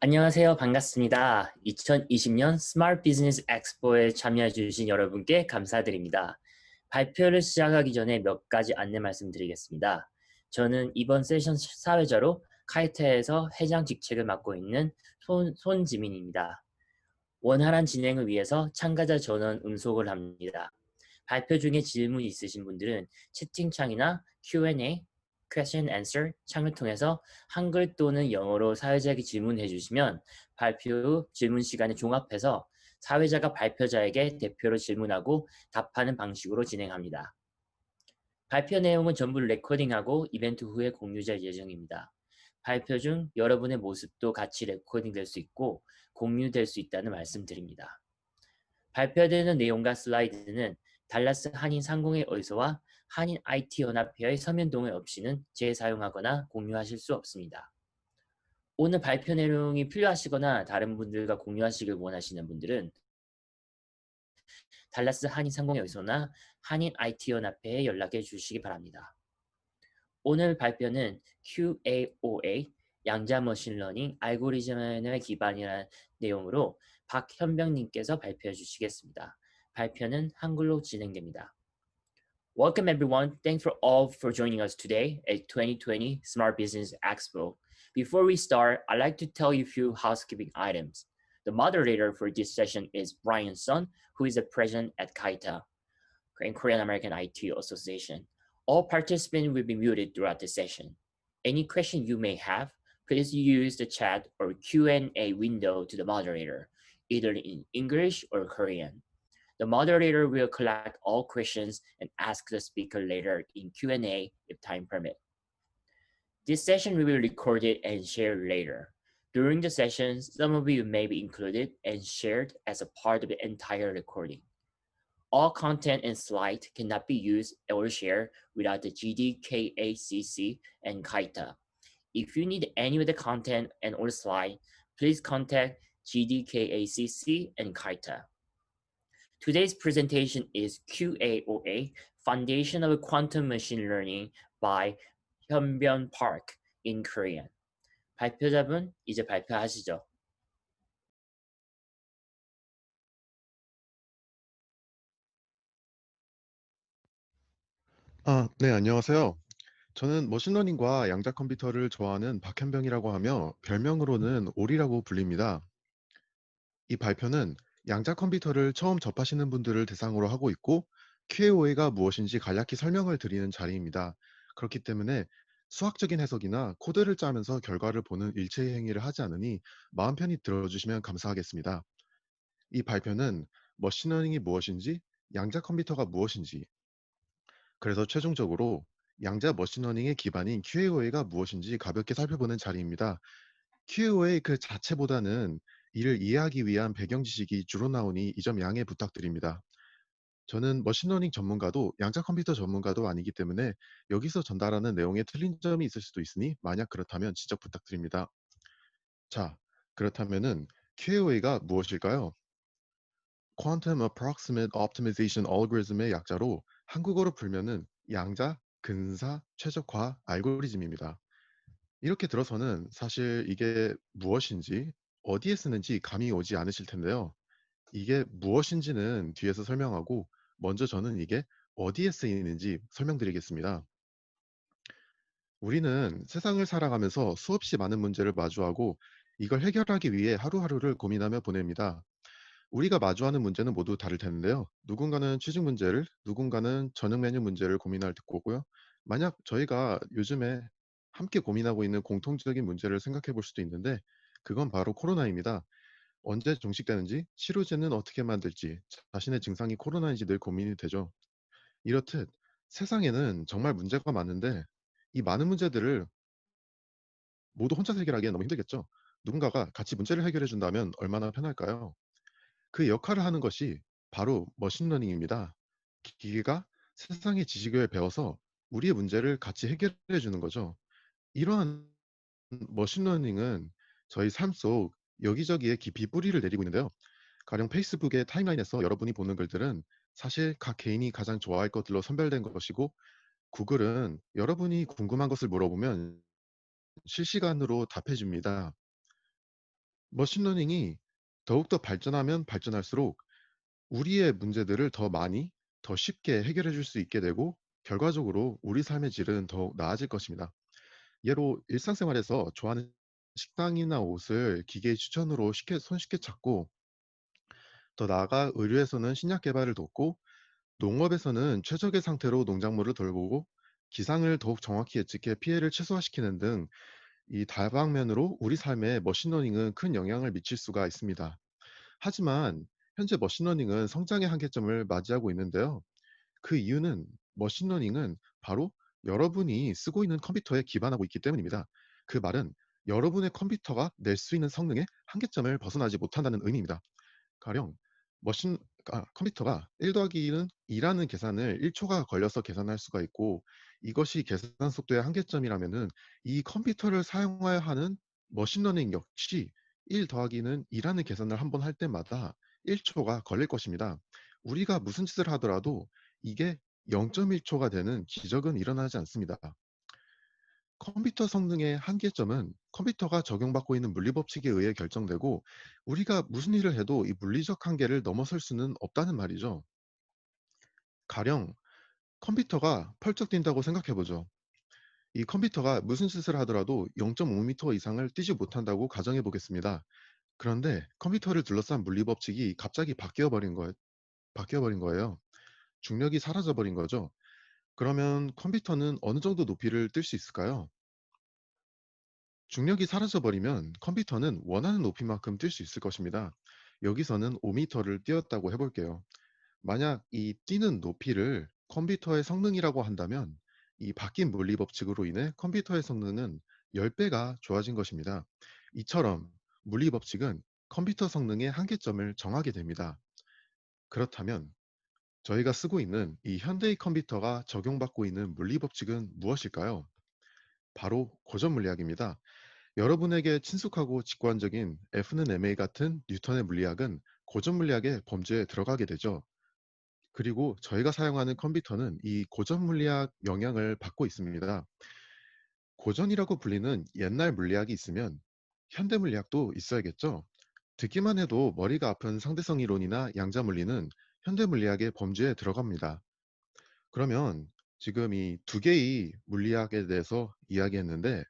안녕하세요. 반갑습니다. 2020년 스마트 비즈니스 엑스포에 참여해 주신 여러분께 감사드립니다. 발표를 시작하기 전에 몇 가지 안내 말씀드리겠습니다. 저는 이번 세션 사회자로 카이트에서 회장 직책을 맡고 있는 손지민입니다. 원활한 진행을 위해서 참가자 전원 음속을 합니다. 발표 중에 질문 있으신 분들은 채팅창이나 Q&A, Question and Answer 창을 통해서 한글 또는 영어로 사회자에게 질문해 주시면 발표 후 질문 시간에 종합해서 사회자가 발표자에게 대표로 질문하고 답하는 방식으로 진행합니다. 발표 내용은 전부 레코딩하고 이벤트 후에 공유될 예정입니다. 발표 중 여러분의 모습도 같이 레코딩될 수 있고 공유될 수 있다는 말씀드립니다. 발표되는 내용과 슬라이드는 달라스 한인상공회 의소와 한인 IT연합회의 서면 동의 없이는 재사용하거나 공유하실 수 없습니다. 오늘 발표 내용이 필요하시거나 다른 분들과 공유하시길 원하시는 분들은 달라스 한인상공회 의소나 한인 IT연합회에 연락해 주시기 바랍니다. 오늘 발표는 QAOA 양자 머신러닝 알고리즘에 기반이라는 내용으로 박현병님께서 발표해 주시겠습니다. 발표는 한글로 진행됩니다. Welcome everyone. Thanks for all for joining us today at 2020 Smart Business Expo. Before we start, I'd like to tell you a few housekeeping items. The moderator for this session is Brian Sun, who is the president at KAITA, Korean American IT Association. All participants will be muted throughout the session. Any question you may have, please use the chat or Q&A window to the moderator, either in English or Korean. The moderator will collect all questions and ask the speaker later in Q&A if time permits. This session will be recorded and shared later. During the session, some of you may be included and shared as a part of the entire recording. All content and slides cannot be used or shared without the GDKACC and KAITA. If you need any of the content and or slide, please contact GDKACC and KAITA. Today's presentation is QAOA, Foundation of Quantum Machine Learning by Hyunbyun Park in Korean. 발표자분 이제 발표하시죠. 네, 안녕하세요. 저는 머신러닝과 양자 컴퓨터를 좋아하는 박현병이라고 하며 별명으로는 오리라고 불립니다. 이 발표는 양자 컴퓨터를 처음 접하시는 분들을 대상으로 하고 있고 QAOA가 무엇인지 간략히 설명을 드리는 자리입니다. 그렇기 때문에 수학적인 해석이나 코드를 짜면서 결과를 보는 일체의 행위를 하지 않으니 마음 편히 들어주시면 감사하겠습니다. 이 발표는 머신러닝이 무엇인지, 양자 컴퓨터가 무엇인지, 그래서 최종적으로 양자 머신러닝의 기반인 QAOA가 무엇인지 가볍게 살펴보는 자리입니다. QAOA 그 자체보다는 이를 이해하기 위한 배경 지식이 주로 나오니 이 점 양해 부탁드립니다. 저는 머신러닝 전문가도 양자 컴퓨터 전문가도 아니기 때문에 여기서 전달하는 내용에 틀린 점이 있을 수도 있으니 만약 그렇다면 지적 부탁드립니다. 자, 그렇다면은 QAOA가 무엇일까요? Quantum Approximate Optimization Algorithm의 약자로 한국어로 풀면은 양자 근사 최적화 알고리즘입니다. 이렇게 들어서는 사실 이게 무엇인지 어디에 쓰는지 감이 오지 않으실 텐데요. 이게 무엇인지는 뒤에서 설명하고 먼저 저는 이게 어디에 쓰이는지 설명드리겠습니다. 우리는 세상을 살아가면서 수없이 많은 문제를 마주하고 이걸 해결하기 위해 하루하루를 고민하며 보냅니다. 우리가 마주하는 문제는 모두 다를 텐데요. 누군가는 취직 문제를, 누군가는 저녁 메뉴 문제를 고민할 거고요. 만약 저희가 요즘에 함께 고민하고 있는 공통적인 문제를 생각해 볼 수도 있는데 그건 바로 코로나입니다. 언제 종식되는지, 치료제는 어떻게 만들지, 자신의 증상이 코로나인지 늘 고민이 되죠. 이렇듯 세상에는 정말 문제가 많은데 이 많은 문제들을 모두 혼자서 해결하기엔 너무 힘들겠죠. 누군가가 같이 문제를 해결해 준다면 얼마나 편할까요? 그 역할을 하는 것이 바로 머신러닝입니다. 기계가 세상의 지식을 배워서 우리의 문제를 같이 해결해 주는 거죠. 이러한 머신러닝은 저희 삶 속 여기저기에 깊이 뿌리를 내리고 있는데요. 가령 페이스북의 타임라인에서 여러분이 보는 글들은 사실 각 개인이 가장 좋아할 것들로 선별된 것이고 구글은 여러분이 궁금한 것을 물어보면 실시간으로 답해 줍니다. 머신러닝이 더욱더 발전하면 발전할수록 우리의 문제들을 더 많이, 더 쉽게 해결해 줄 수 있게 되고 결과적으로 우리 삶의 질은 더욱 나아질 것입니다. 예로 일상생활에서 좋아하는 식당이나 옷을 기계의 추천으로 손쉽게 찾고, 더 나아가 의료에서는 신약 개발을 돕고, 농업에서는 최적의 상태로 농작물을 돌보고, 기상을 더욱 정확히 예측해 피해를 최소화시키는 등 이 다방면으로 우리 삶에 머신러닝은 큰 영향을 미칠 수가 있습니다. 하지만 현재 머신러닝은 성장의 한계점을 맞이하고 있는데요. 그 이유는 머신러닝은 바로 여러분이 쓰고 있는 컴퓨터에 기반하고 있기 때문입니다. 그 말은 여러분의 컴퓨터가 낼 수 있는 성능의 한계점을 벗어나지 못한다는 의미입니다. 가령 머신 컴퓨터가 1 더하기 1은 2라는 계산을 1 초가 걸려서 계산할 수가 있고, 이것이 계산 속도의 한계점이라면은 이 컴퓨터를 사용하여 하는 머신러닝 역시 1 더하기는 2라는 계산을 한번 할 때마다 1 초가 걸릴 것입니다. 우리가 무슨 짓을 하더라도 이게 0.1 초가 되는 기적은 일어나지 않습니다. 컴퓨터 성능의 한계점은 컴퓨터가 적용받고 있는 물리 법칙에 의해 결정되고, 우리가 무슨 일을 해도 이 물리적 한계를 넘어설 수는 없다는 말이죠. 가령 컴퓨터가 펄쩍 뛴다고 생각해 보죠. 이 컴퓨터가 무슨 짓을 하더라도 0.5m 이상을 뛰지 못한다고 가정해 보겠습니다. 그런데 컴퓨터를 둘러싼 물리 법칙이 갑자기 바뀌어 버린 거예요. 중력이 사라져 버린 거죠. 그러면 컴퓨터는 어느 정도 높이를 뛸 수 있을까요? 중력이 사라져 버리면 컴퓨터는 원하는 높이만큼 뛸 수 있을 것입니다. 여기서는 5m를 뛰었다고 해볼게요. 만약 이 뛰는 높이를 컴퓨터의 성능이라고 한다면, 이 바뀐 물리 법칙으로 인해 컴퓨터의 성능은 10배가 좋아진 것입니다. 이처럼 물리 법칙은 컴퓨터 성능의 한계점을 정하게 됩니다. 그렇다면 저희가 쓰고 있는 이 현대의 컴퓨터가 적용받고 있는 물리 법칙은 무엇일까요? 바로 고전 물리학입니다. 여러분에게 친숙하고 직관적인 F는 ma 같은 뉴턴의 물리학은 고전 물리학의 범주에 들어가게 되죠. 그리고 저희가 사용하는 컴퓨터는 이 고전 물리학 영향을 받고 있습니다. 고전이라고 불리는 옛날 물리학이 있으면 현대 물리학도 있어야겠죠. 듣기만 해도 머리가 아픈 상대성 이론이나 양자 물리는 현대 물리학의 범주에 들어갑니다. 그러면 지금 이 두 개의 물리학에 대해서 이야기했는데,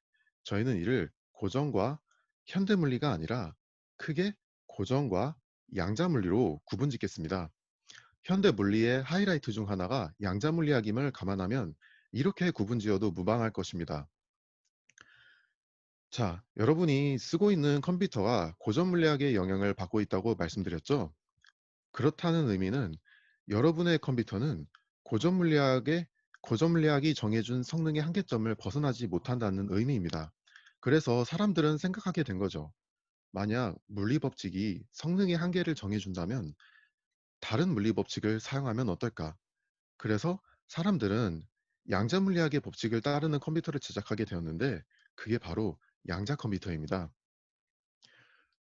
저희는 이를 고전과 현대 물리가 아니라 크게 고전과 양자 물리로 구분 짓겠습니다. 현대 물리의 하이라이트 중 하나가 양자 물리학임을 감안하면 이렇게 구분 지어도 무방할 것입니다. 자, 여러분이 쓰고 있는 컴퓨터가 고전 물리학의 영향을 받고 있다고 말씀드렸죠? 그렇다는 의미는 여러분의 컴퓨터는 고전 물리학의 고전 물리학이 정해준 성능의 한계점을 벗어나지 못한다는 의미입니다. 그래서 사람들은 생각하게 된 거죠. 만약 물리 법칙이 성능의 한계를 정해준다면 다른 물리 법칙을 사용하면 어떨까? 그래서 사람들은 양자 물리학의 법칙을 따르는 컴퓨터를 제작하게 되었는데, 그게 바로 양자 컴퓨터입니다.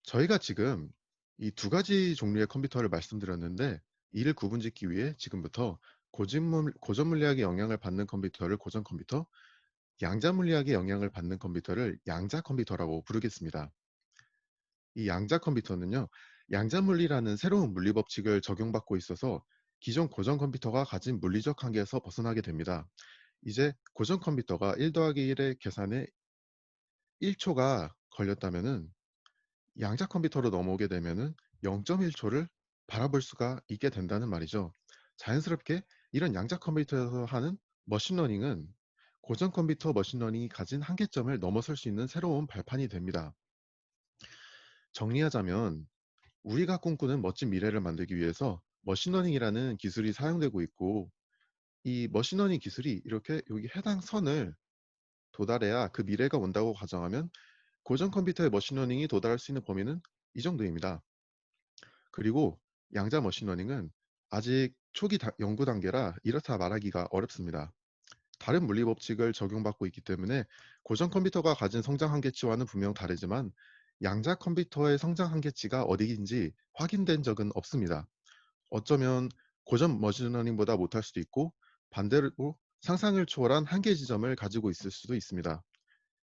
저희가 지금 이 두 가지 종류의 컴퓨터를 말씀드렸는데, 이를 구분짓기 위해 지금부터 고전 물리학의 영향을 받는 컴퓨터를 고전 컴퓨터, 양자 물리학의 영향을 받는 컴퓨터를 양자 컴퓨터라고 부르겠습니다. 이 양자 컴퓨터는요, 양자 물리라는 새로운 물리 법칙을 적용받고 있어서 기존 고전 컴퓨터가 가진 물리적 한계에서 벗어나게 됩니다. 이제 고전 컴퓨터가 1 더하기 1의 계산에 1 초가 걸렸다면은 양자 컴퓨터로 넘어오게 되면은 0.1 초를 바라볼 수가 있게 된다는 말이죠. 자연스럽게 이런 양자 컴퓨터에서 하는 머신러닝은 고전 컴퓨터 머신러닝이 가진 한계점을 넘어설 수 있는 새로운 발판이 됩니다. 정리하자면 우리가 꿈꾸는 멋진 미래를 만들기 위해서 머신러닝이라는 기술이 사용되고 있고, 이 머신러닝 기술이 이렇게 여기 해당 선을 도달해야 그 미래가 온다고 가정하면 고전 컴퓨터의 머신러닝이 도달할 수 있는 범위는 이 정도입니다. 그리고 양자 머신러닝은 아직 초기 연구 단계라 이렇다 말하기가 어렵습니다. 다른 물리 법칙을 적용받고 있기 때문에 고전 컴퓨터가 가진 성장 한계치와는 분명 다르지만 양자 컴퓨터의 성장 한계치가 어디인지 확인된 적은 없습니다. 어쩌면 고전 머신러닝보다 못할 수도 있고, 반대로 상상을 초월한 한계 지점을 가지고 있을 수도 있습니다.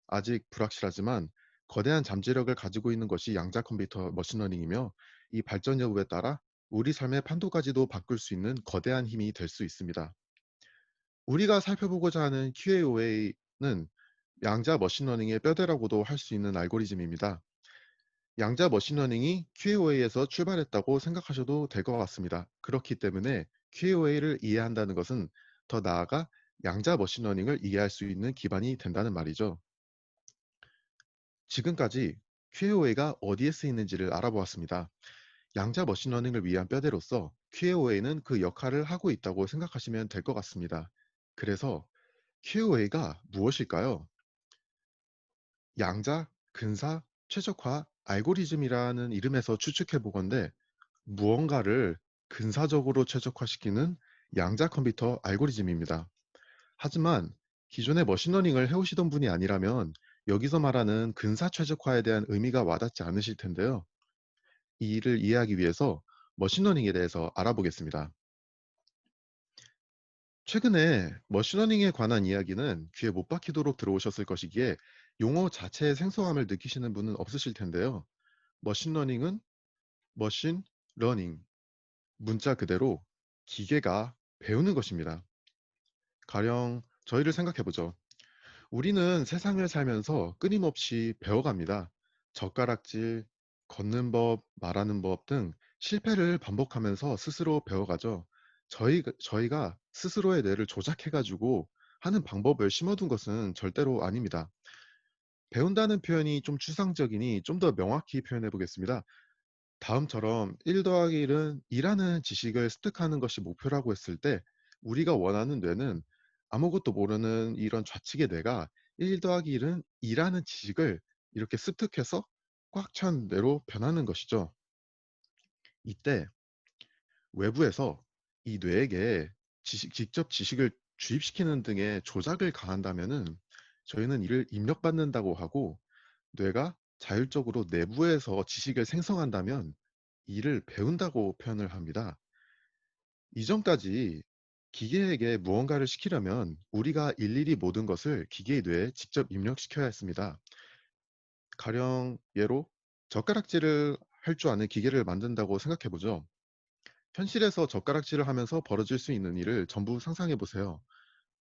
아직 불확실하지만 거대한 잠재력을 가지고 있는 것이 양자 컴퓨터 머신러닝이며, 이 발전 여부에 따라 우리 삶의 판도까지도 바꿀 수 있는 거대한 힘이 될 수 있습니다. 우리가 살펴보고자 하는 QAOA는 양자 머신러닝의 뼈대라고도 할 수 있는 알고리즘입니다. 양자 머신러닝이 QAOA에서 출발했다고 생각하셔도 될 것 같습니다. 그렇기 때문에 QAOA를 이해한다는 것은 더 나아가 양자 머신러닝을 이해할 수 있는 기반이 된다는 말이죠. 지금까지 QAOA가 어디에 쓰이는지를 알아보았습니다. 양자 머신러닝을 위한 뼈대로서 QAOA는 그 역할을 하고 있다고 생각하시면 될 것 같습니다. 그래서 QAOA가 무엇일까요? 양자, 근사, 최적화, 알고리즘이라는 이름에서 추측해 보건대, 무언가를 근사적으로 최적화시키는 양자 컴퓨터 알고리즘입니다. 하지만 기존의 머신러닝을 해오시던 분이 아니라면 여기서 말하는 근사 최적화에 대한 의미가 와닿지 않으실 텐데요. 이 일을 이해하기 위해서 머신러닝에 대해서 알아보겠습니다. 최근에 머신러닝에 관한 이야기는 귀에 못 박히도록 들어오셨을 것이기에 용어 자체의 생소함을 느끼시는 분은 없으실 텐데요. 머신러닝은 머신 러닝, 문자 그대로 기계가 배우는 것입니다. 가령 저희를 생각해 보죠. 우리는 세상을 살면서 끊임없이 배워갑니다. 젓가락질, 걷는 법, 말하는 법 등 실패를 반복하면서 스스로 배워가죠. 저희가 스스로의 뇌를 조작해가지고 하는 방법을 심어둔 것은 절대로 아닙니다. 배운다는 표현이 좀 추상적이니 좀 더 명확히 표현해 보겠습니다. 다음처럼 1 더하기 1은 2라는 지식을 습득하는 것이 목표라고 했을 때, 우리가 원하는 뇌는 아무것도 모르는 이런 좌측의 뇌가 1 더하기 1은 2라는 지식을 이렇게 습득해서 꽉 찬 뇌로 변하는 것이죠. 이때 외부에서 이 뇌에게 직접 지식을 주입시키는 등의 조작을 가한다면은 저희는 이를 입력받는다고 하고, 뇌가 자율적으로 내부에서 지식을 생성한다면 이를 배운다고 표현을 합니다. 이전까지 기계에게 무언가를 시키려면 우리가 일일이 모든 것을 기계의 뇌에 직접 입력시켜야 했습니다. 가령 예로 젓가락질을 할 줄 아는 기계를 만든다고 생각해 보죠. 현실에서 젓가락질을 하면서 벌어질 수 있는 일을 전부 상상해 보세요.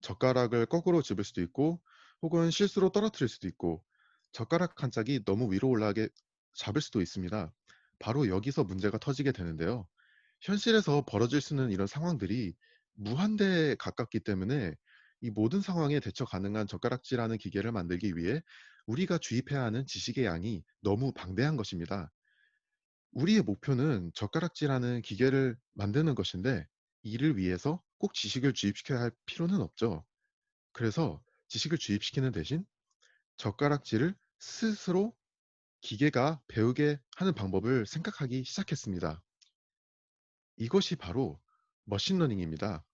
젓가락을 거꾸로 집을 수도 있고, 혹은 실수로 떨어뜨릴 수도 있고, 젓가락 한 짝이 너무 위로 올라가게 잡을 수도 있습니다. 바로 여기서 문제가 터지게 되는데요. 현실에서 벌어질 수 있는 이런 상황들이 무한대에 가깝기 때문에 이 모든 상황에 대처 가능한 젓가락질하는 기계를 만들기 위해 우리가 주입해야 하는 지식의 양이 너무 방대한 것입니다. 우리의 목표는 젓가락질하는 기계를 만드는 것인데, 이를 위해서 꼭 지식을 주입시켜야 할 필요는 없죠. 그래서 지식을 주입시키는 대신 젓가락질을 스스로 기계가 배우게 하는 방법을 생각하기 시작했습니다. 이것이 바로 머신러닝입니다.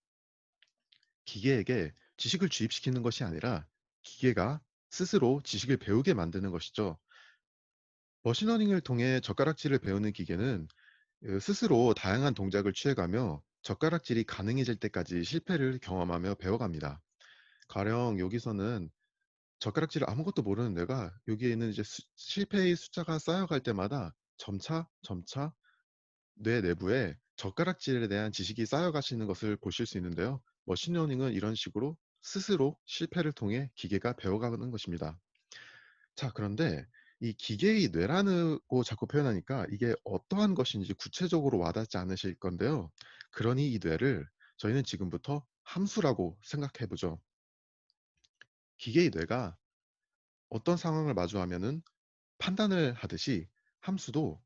기계에게 지식을 주입시키는 것이 아니라 기계가 스스로 지식을 배우게 만드는 것이죠. 머신러닝을 통해 젓가락질을 배우는 기계는 스스로 다양한 동작을 취해가며 젓가락질이 가능해질 때까지 실패를 경험하며 배워갑니다. 가령 여기서는 젓가락질을 아무것도 모르는 뇌가 여기에 있는 이제 실패의 숫자가 쌓여갈 때마다 점차 뇌 내부에 젓가락질에 대한 지식이 쌓여가시는 것을 보실 수 있는데요. 머신러닝은 이런 식으로 스스로 실패를 통해 기계가 배워가는 것입니다. 자, 그런데 이 기계의 뇌라고 자꾸 표현하니까 이게 어떠한 것인지 구체적으로 와닿지 않으실 건데요. 그러니 이 뇌를 저희는 지금부터 함수라고 생각해 보죠. 기계의 뇌가 어떤 상황을 마주하면은 판단을 하듯이 함수도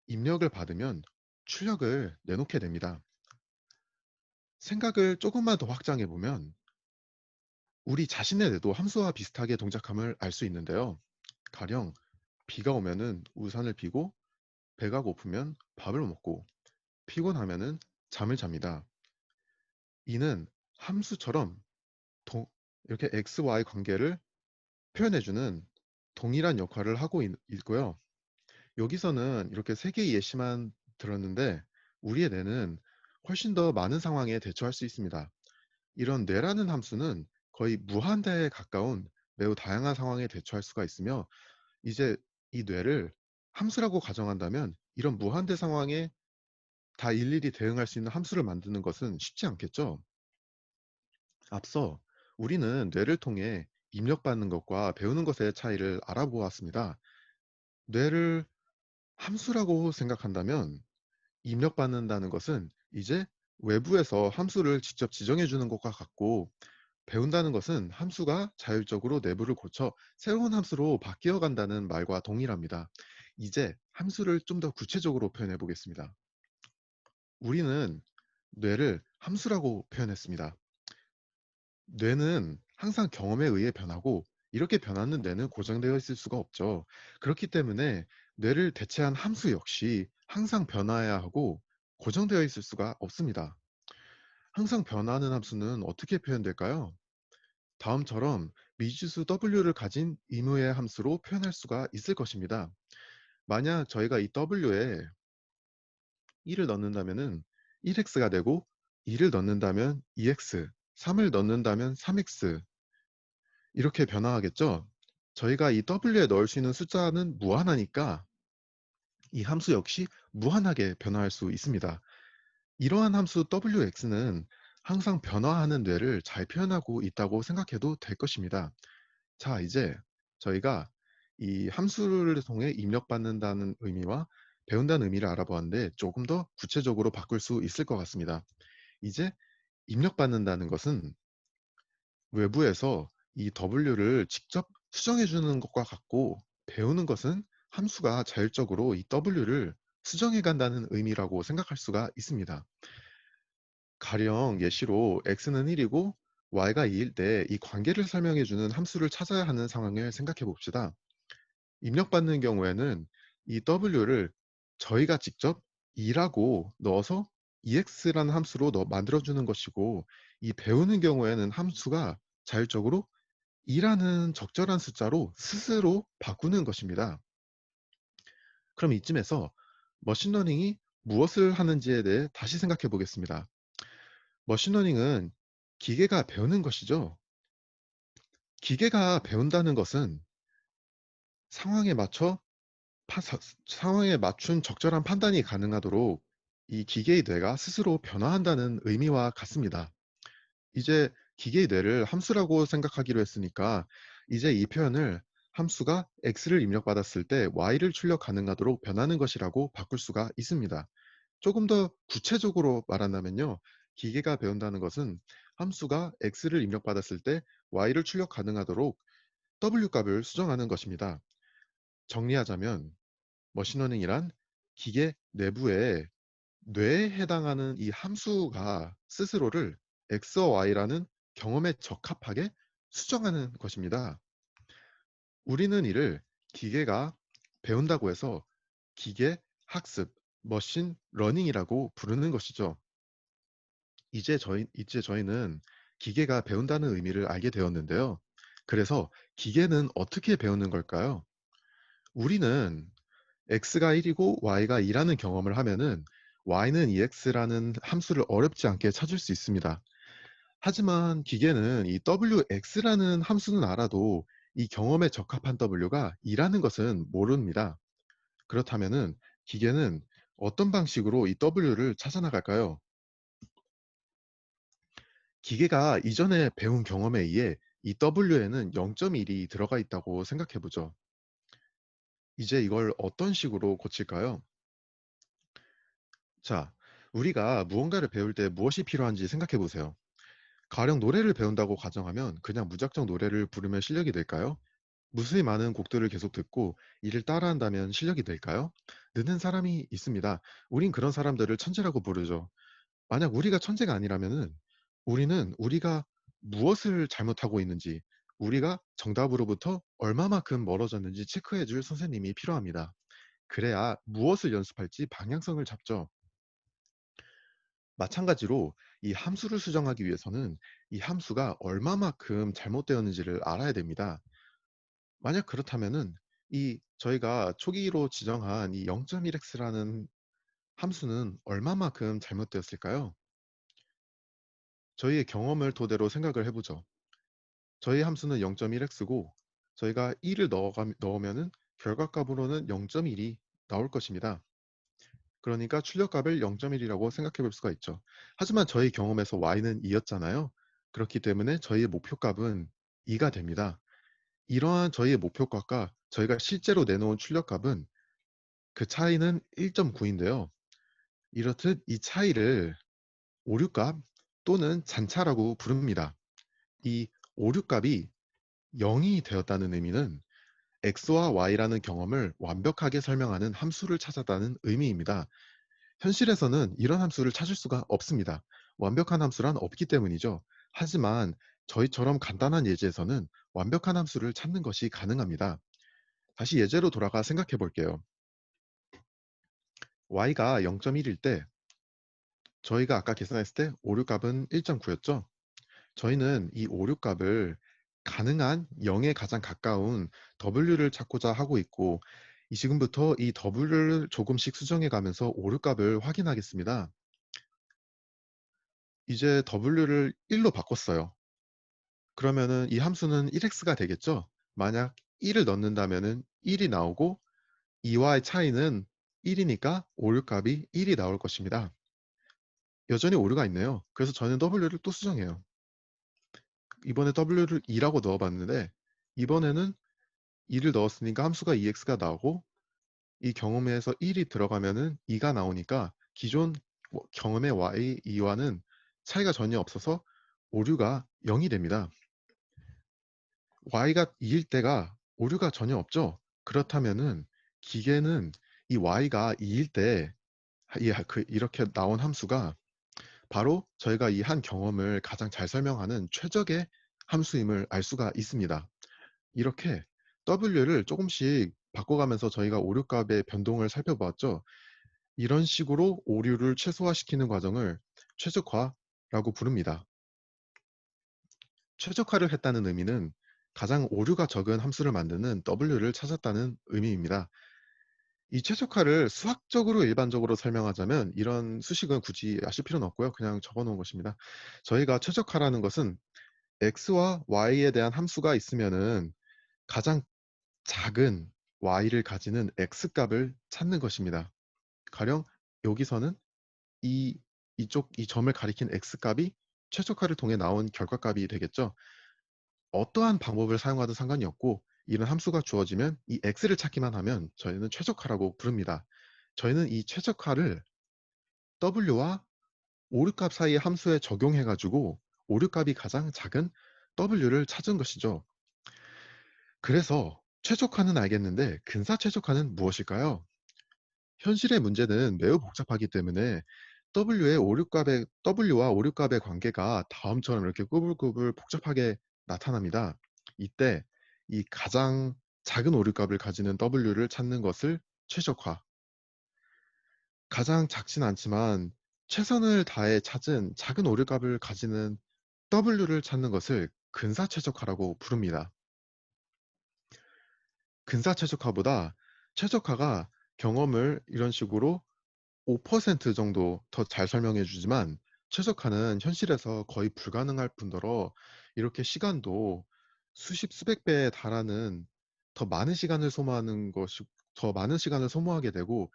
입력을 받으면 출력을 내놓게 됩니다. 생각을 조금만 더 확장해 보면 우리 자신의 뇌도 함수와 비슷하게 동작함을 알 수 있는데요. 가령 비가 오면은 우산을 피고, 배가 고프면 밥을 먹고, 피곤하면은 잠을 잡니다. 이는 함수처럼 이렇게 XY 관계를 표현해주는 동일한 역할을 하고 있고요. 여기서는 이렇게 세 개의 예시만 들었는데 우리의 뇌는 훨씬 더 많은 상황에 대처할 수 있습니다. 이런 뇌라는 함수는 거의 무한대에 가까운 매우 다양한 상황에 대처할 수가 있으며, 이제 이 뇌를 함수라고 가정한다면 이런 무한대 상황에 다 일일이 대응할 수 있는 함수를 만드는 것은 쉽지 않겠죠? 앞서 우리는 뇌를 통해 입력받는 것과 배우는 것의 차이를 알아보았습니다. 뇌를 함수라고 생각한다면 입력받는다는 것은 이제 외부에서 함수를 직접 지정해 주는 것과 같고, 배운다는 것은 함수가 자율적으로 내부를 고쳐 새로운 함수로 바뀌어 간다는 말과 동일합니다. 이제 함수를 좀 더 구체적으로 표현해 보겠습니다. 우리는 뇌를 함수라고 표현했습니다. 뇌는 항상 경험에 의해 변하고, 이렇게 변하는 뇌는 고정되어 있을 수가 없죠. 그렇기 때문에 뇌를 대체한 함수 역시 항상 변화해야 하고 고정되어 있을 수가 없습니다. 항상 변화하는 함수는 어떻게 표현될까요? 다음처럼 미지수 w를 가진 의무의 함수로 표현할 수가 있을 것입니다. 만약 저희가 이 w에 1을 넣는다면 1x가 되고, 2를 넣는다면 2x, 3을 넣는다면 3x, 이렇게 변화하겠죠. 저희가 이 w에 넣을 수 있는 숫자는 무한하니까 이 함수 역시 무한하게 변화할 수 있습니다. 이러한 함수 wx는 항상 변화하는 뇌를 잘 표현하고 있다고 생각해도 될 것입니다. 자, 이제 저희가 이 함수를 통해 입력받는다는 의미와 배운다는 의미를 알아보았는데, 조금 더 구체적으로 바꿀 수 있을 것 같습니다. 이제 입력받는다는 것은 외부에서 이 w를 직접 수정해 주는 것과 같고, 배우는 것은 함수가 자율적으로 이 w를 수정해 간다는 의미라고 생각할 수가 있습니다. 가령 예시로 x는 1이고 y가 2일 때 이 관계를 설명해 주는 함수를 찾아야 하는 상황을 생각해 봅시다. 입력받는 경우에는 이 w를 저희가 직접 2라고 넣어서 ex라는 함수로 만들어 주는 것이고, 이 배우는 경우에는 함수가 자율적으로 2라는 적절한 숫자로 스스로 바꾸는 것입니다. 그럼 이쯤에서 머신러닝이 무엇을 하는지에 대해 다시 생각해 보겠습니다. 머신러닝은 기계가 배우는 것이죠. 기계가 배운다는 것은 상황에 맞춰 상황에 맞춘 적절한 판단이 가능하도록 이 기계의 뇌가 스스로 변화한다는 의미와 같습니다. 이제 기계의 뇌를 함수라고 생각하기로 했으니까, 이제 이 표현을 함수가 x를 입력받았을 때 y를 출력 가능하도록 변하는 것이라고 바꿀 수가 있습니다. 조금 더 구체적으로 말한다면요, 기계가 배운다는 것은 함수가 x를 입력받았을 때 y를 출력 가능하도록 w 값을 수정하는 것입니다. 정리하자면 머신러닝이란 기계 내부에 뇌에 해당하는 이 함수가 스스로를 x와 y라는 경험에 적합하게 수정하는 것입니다. 우리는 이를 기계가 배운다고 해서 기계 학습, 머신 러닝이라고 부르는 것이죠. 이제 저희는 기계가 배운다는 의미를 알게 되었는데요. 그래서 기계는 어떻게 배우는 걸까요? 우리는 x가 1이고 y가 2라는 경험을 하면은 y는 2x라는 함수를 어렵지 않게 찾을 수 있습니다. 하지만 기계는 이 wx라는 함수는 알아도 이 경험에 적합한 w가 2라는 것은 모릅니다. 그렇다면은 기계는 어떤 방식으로 이 w를 찾아 나갈까요? 기계가 이전에 배운 경험에 의해 이 w에는 0.1이 들어가 있다고 생각해 보죠. 이제 이걸 어떤 식으로 고칠까요? 자, 우리가 무언가를 배울 때 무엇이 필요한지 생각해 보세요. 가령 노래를 배운다고 가정하면 그냥 무작정 노래를 부르면 실력이 될까요? 무수히 많은 곡들을 계속 듣고 이를 따라한다면 실력이 될까요? 느는 사람이 있습니다. 우린 그런 사람들을 천재라고 부르죠. 만약 우리가 천재가 아니라면은 우리는 우리가 무엇을 잘못하고 있는지, 우리가 정답으로부터 얼마만큼 멀어졌는지 체크해 줄 선생님이 필요합니다. 그래야 무엇을 연습할지 방향성을 잡죠. 마찬가지로 이 함수를 수정하기 위해서는 이 함수가 얼마만큼 잘못되었는지를 알아야 됩니다. 만약 그렇다면은 이 저희가 초기로 지정한 이 0.1x라는 함수는 얼마만큼 잘못되었을까요? 저희의 경험을 토대로 생각을 해보죠. 저희 함수는 0.1x고 저희가 1을 넣으면은 결과값으로는 0.1이 나올 것입니다. 그러니까 출력값을 0.1이라고 생각해 볼 수가 있죠. 하지만 저희 경험에서 y는 2였잖아요. 그렇기 때문에 저희의 목표값은 2가 됩니다. 이러한 저희의 목표값과 저희가 실제로 내놓은 출력값은 그 차이는 1.9인데요. 이렇듯 이 차이를 오류값 또는 잔차라고 부릅니다. 이 오류값이 0이 되었다는 의미는 x와 y라는 경험을 완벽하게 설명하는 함수를 찾았다는 의미입니다. 현실에서는 이런 함수를 찾을 수가 없습니다. 완벽한 함수란 없기 때문이죠. 하지만 저희처럼 간단한 예제에서는 완벽한 함수를 찾는 것이 가능합니다. 다시 예제로 돌아가 생각해 볼게요. y가 0.1일 때 저희가 아까 계산했을 때 오류값은 1.9였죠. 저희는 이 오류값을 가능한 0에 가장 가까운 w를 찾고자 하고 있고 지금부터 이 w를 조금씩 수정해 가면서 오류값을 확인하겠습니다. 이제 w를 1로 바꿨어요. 그러면은 이 함수는 1x가 되겠죠? 만약 1을 넣는다면은 1이 나오고 2와의 차이는 1이니까 오류값이 1이 나올 것입니다. 여전히 오류가 있네요. 그래서 저는 w를 또 수정해요. 이번에 w를 2라고 넣어봤는데 이번에는 2를 넣었으니까 함수가 2x가 나오고 이 경험에서 1이 들어가면은 2가 나오니까 기존 경험의 y 2와는 차이가 전혀 없어서 오류가 0이 됩니다. y가 2일 때가 오류가 전혀 없죠. 그렇다면은 기계는 이 y가 2일 때 이렇게 나온 함수가 바로 저희가 이 한 경험을 가장 잘 설명하는 최적의 함수임을 알 수가 있습니다. 이렇게 w를 조금씩 바꿔가면서 저희가 오류값의 변동을 살펴보았죠. 이런 식으로 오류를 최소화시키는 과정을 최적화라고 부릅니다. 최적화를 했다는 의미는 가장 오류가 적은 함수를 만드는 w를 찾았다는 의미입니다. 이 최적화를 수학적으로 일반적으로 설명하자면 이런 수식은 굳이 아실 필요는 없고요. 그냥 적어 놓은 것입니다. 저희가 최적화라는 것은 x와 y에 대한 함수가 있으면은 가장 작은 y를 가지는 x값을 찾는 것입니다. 가령 여기서는 이 점을 가리킨 x값이 최적화를 통해 나온 결과값이 되겠죠. 어떠한 방법을 사용하든 상관이 없고 이런 함수가 주어지면 이 x를 찾기만 하면 저희는 최적화라고 부릅니다. 저희는 이 최적화를 w와 오류값 사이의 함수에 적용해 가지고 오류값이 가장 작은 w를 찾은 것이죠. 그래서 최적화는 알겠는데 근사 최적화는 무엇일까요? 현실의 문제는 매우 복잡하기 때문에 W와 오류값의 관계가 다음처럼 이렇게 꾸불꾸불 복잡하게 나타납니다. 이때 이 가장 작은 오류값을 가지는 W를 찾는 것을 최적화, 가장 작진 않지만 최선을 다해 찾은 작은 오류값을 가지는 W를 찾는 것을 근사최적화라고 부릅니다. 근사최적화보다 최적화가 경험을 이런 식으로 5% 정도 더 잘 설명해 주지만 최적화는 현실에서 거의 불가능할 뿐더러 이렇게 시간도 수십 수백 배에 달하는 더 많은 시간을 소모하게 되고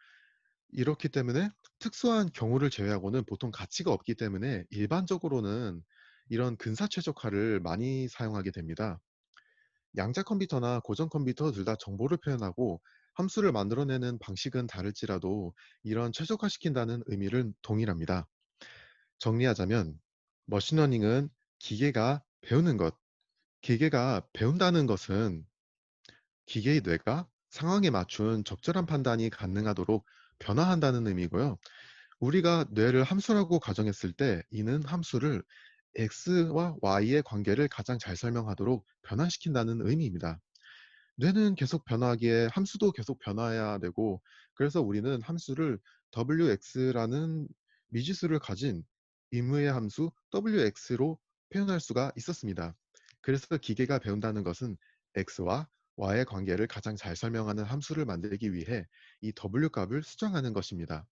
이렇기 때문에 특수한 경우를 제외하고는 보통 가치가 없기 때문에 일반적으로는 이런 근사 최적화를 많이 사용하게 됩니다. 양자 컴퓨터나 고전 컴퓨터 둘 다 정보를 표현하고 함수를 만들어내는 방식은 다를지라도 이런 최적화시킨다는 의미는 동일합니다. 정리하자면 머신러닝은 기계가 배우는 것, 기계가 배운다는 것은 기계의 뇌가 상황에 맞춘 적절한 판단이 가능하도록 변화한다는 의미고요. 우리가 뇌를 함수라고 가정했을 때 이는 함수를 x와 y의 관계를 가장 잘 설명하도록 변화시킨다는 의미입니다. 뇌는 계속 변화하기에 함수도 계속 변화해야 되고 그래서 우리는 함수를 wx라는 미지수를 가진 임의의 함수 wx로 표현할 수가 있었습니다. 그래서 기계가 배운다는 것은 x와 y의 관계를 가장 잘 설명하는 함수를 만들기 위해 이 w값을 수정하는 것입니다.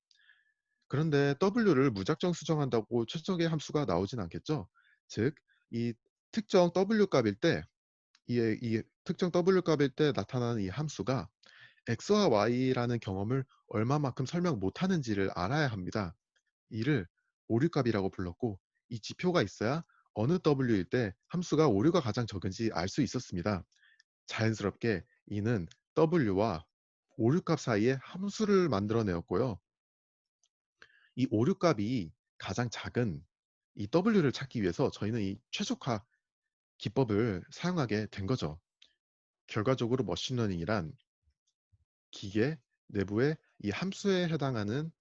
그런데 w를 무작정 수정한다고 최적의 함수가 나오진 않겠죠. 즉, 이 특정 w 값일 때 이 특정 w 값일 때 나타나는 이 함수가 X와 Y라는 경험을 얼마만큼 설명 못하는지를 알아야 합니다. 이를 오류값이라고 불렀고 이 지표가 있어야 어느 W일 때 함수가 오류가 가장 적은지 알 수 있었습니다. 자연스럽게 이는 W와 오류값 사이에 함수를 만들어내었고요. 이 오류값이 가장 작은 이 W를 찾기 위해서 저희는 이 최적화 기법을 사용하게 된 거죠. 결과적으로 머신러닝이란 기계 내부의 이 함수에 해당하는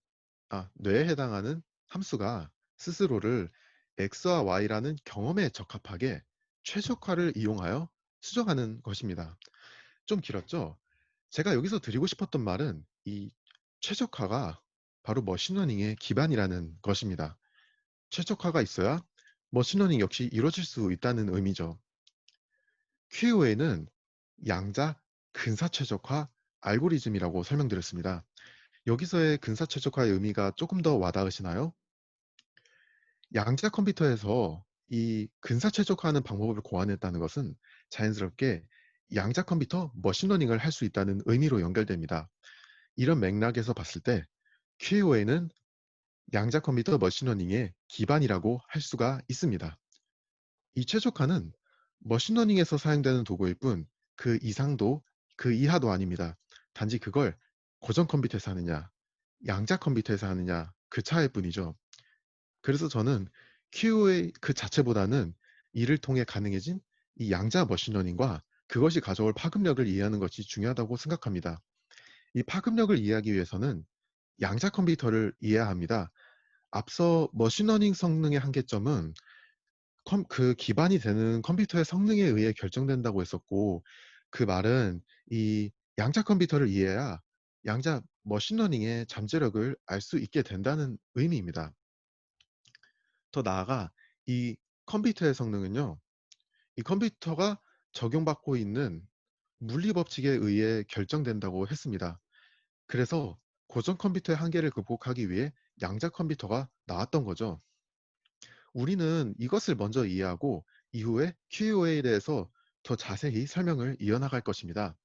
뇌에 해당하는 함수가 스스로를 X와 Y라는 경험에 적합하게 최적화를 이용하여 수정하는 것입니다. 좀 길었죠? 제가 여기서 드리고 싶었던 말은 이 최적화가 바로 머신러닝의 기반이라는 것입니다. 최적화가 있어야 머신러닝 역시 이루어질 수 있다는 의미죠. QA는 양자 근사최적화 알고리즘이라고 설명드렸습니다. 여기서의 근사최적화의 의미가 조금 더 와닿으시나요? 양자 컴퓨터에서 이 근사최적화하는 방법을 고안했다는 것은 자연스럽게 양자 컴퓨터 머신러닝을 할 수 있다는 의미로 연결됩니다. 이런 맥락에서 봤을 때 QA는 양자 컴퓨터 머신러닝의 기반이라고 할 수가 있습니다. 이 최적화는 머신러닝에서 사용되는 도구일 뿐 그 이상도 그 이하도 아닙니다. 단지 그걸 고전 컴퓨터에서 하느냐, 양자 컴퓨터에서 하느냐 그 차이일 뿐이죠. 그래서 저는 QA 그 자체보다는 이를 통해 가능해진 이 양자 머신러닝과 그것이 가져올 파급력을 이해하는 것이 중요하다고 생각합니다. 이 파급력을 이해하기 위해서는 양자 컴퓨터를 이해해야 합니다. 앞서 머신러닝 성능의 한계점은 그 기반이 되는 컴퓨터의 성능에 의해 결정된다고 했었고 그 말은 이 양자 컴퓨터를 이해해야 양자 머신러닝의 잠재력을 알 수 있게 된다는 의미입니다. 더 나아가 이 컴퓨터의 성능은요. 이 컴퓨터가 적용받고 있는 물리 법칙에 의해 결정된다고 했습니다. 그래서 고전 컴퓨터의 한계를 극복하기 위해 양자 컴퓨터가 나왔던 거죠. 우리는 이것을 먼저 이해하고 이후에 QOA에 대해서 더 자세히 설명을 이어나갈 것입니다.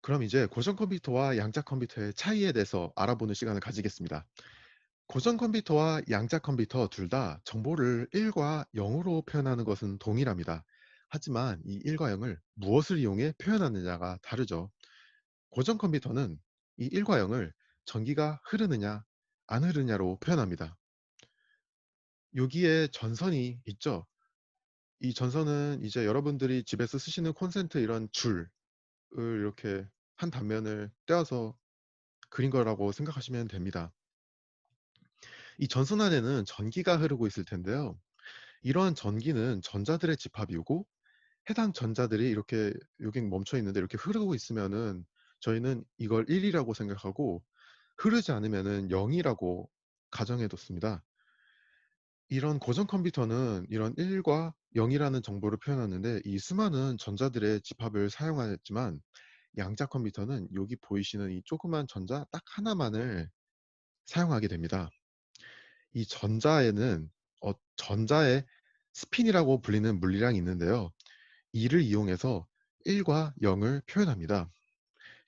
그럼 이제 고전 컴퓨터와 양자 컴퓨터의 차이에 대해서 알아보는 시간을 가지겠습니다. 고전 컴퓨터와 양자 컴퓨터 둘 다 정보를 1과 0으로 표현하는 것은 동일합니다. 하지만 이 1과 0을 무엇을 이용해 표현하느냐가 다르죠. 고전 컴퓨터는 이 1과 0을 전기가 흐르느냐 안 흐르냐로 표현합니다. 여기에 전선이 있죠. 이 전선은 이제 여러분들이 집에서 쓰시는 콘센트 이런 줄을 이렇게 한 단면을 떼어서 그린 거라고 생각하시면 됩니다. 이 전선 안에는 전기가 흐르고 있을 텐데요. 이러한 전기는 전자들의 집합이고 해당 전자들이 이렇게 여기 멈춰 있는데 이렇게 흐르고 있으면은 저희는 이걸 1이라고 생각하고 흐르지 않으면은 0이라고 가정해 뒀습니다. 이런 고전 컴퓨터는 이런 1과 0이라는 정보를 표현하는데 이 수많은 전자들의 집합을 사용하였지만 양자 컴퓨터는 여기 보이시는 이 조그만 전자 딱 하나만을 사용하게 됩니다. 이 전자에는 전자의 스핀이라고 불리는 물리량이 있는데요. 이를 이용해서 1과 0을 표현합니다.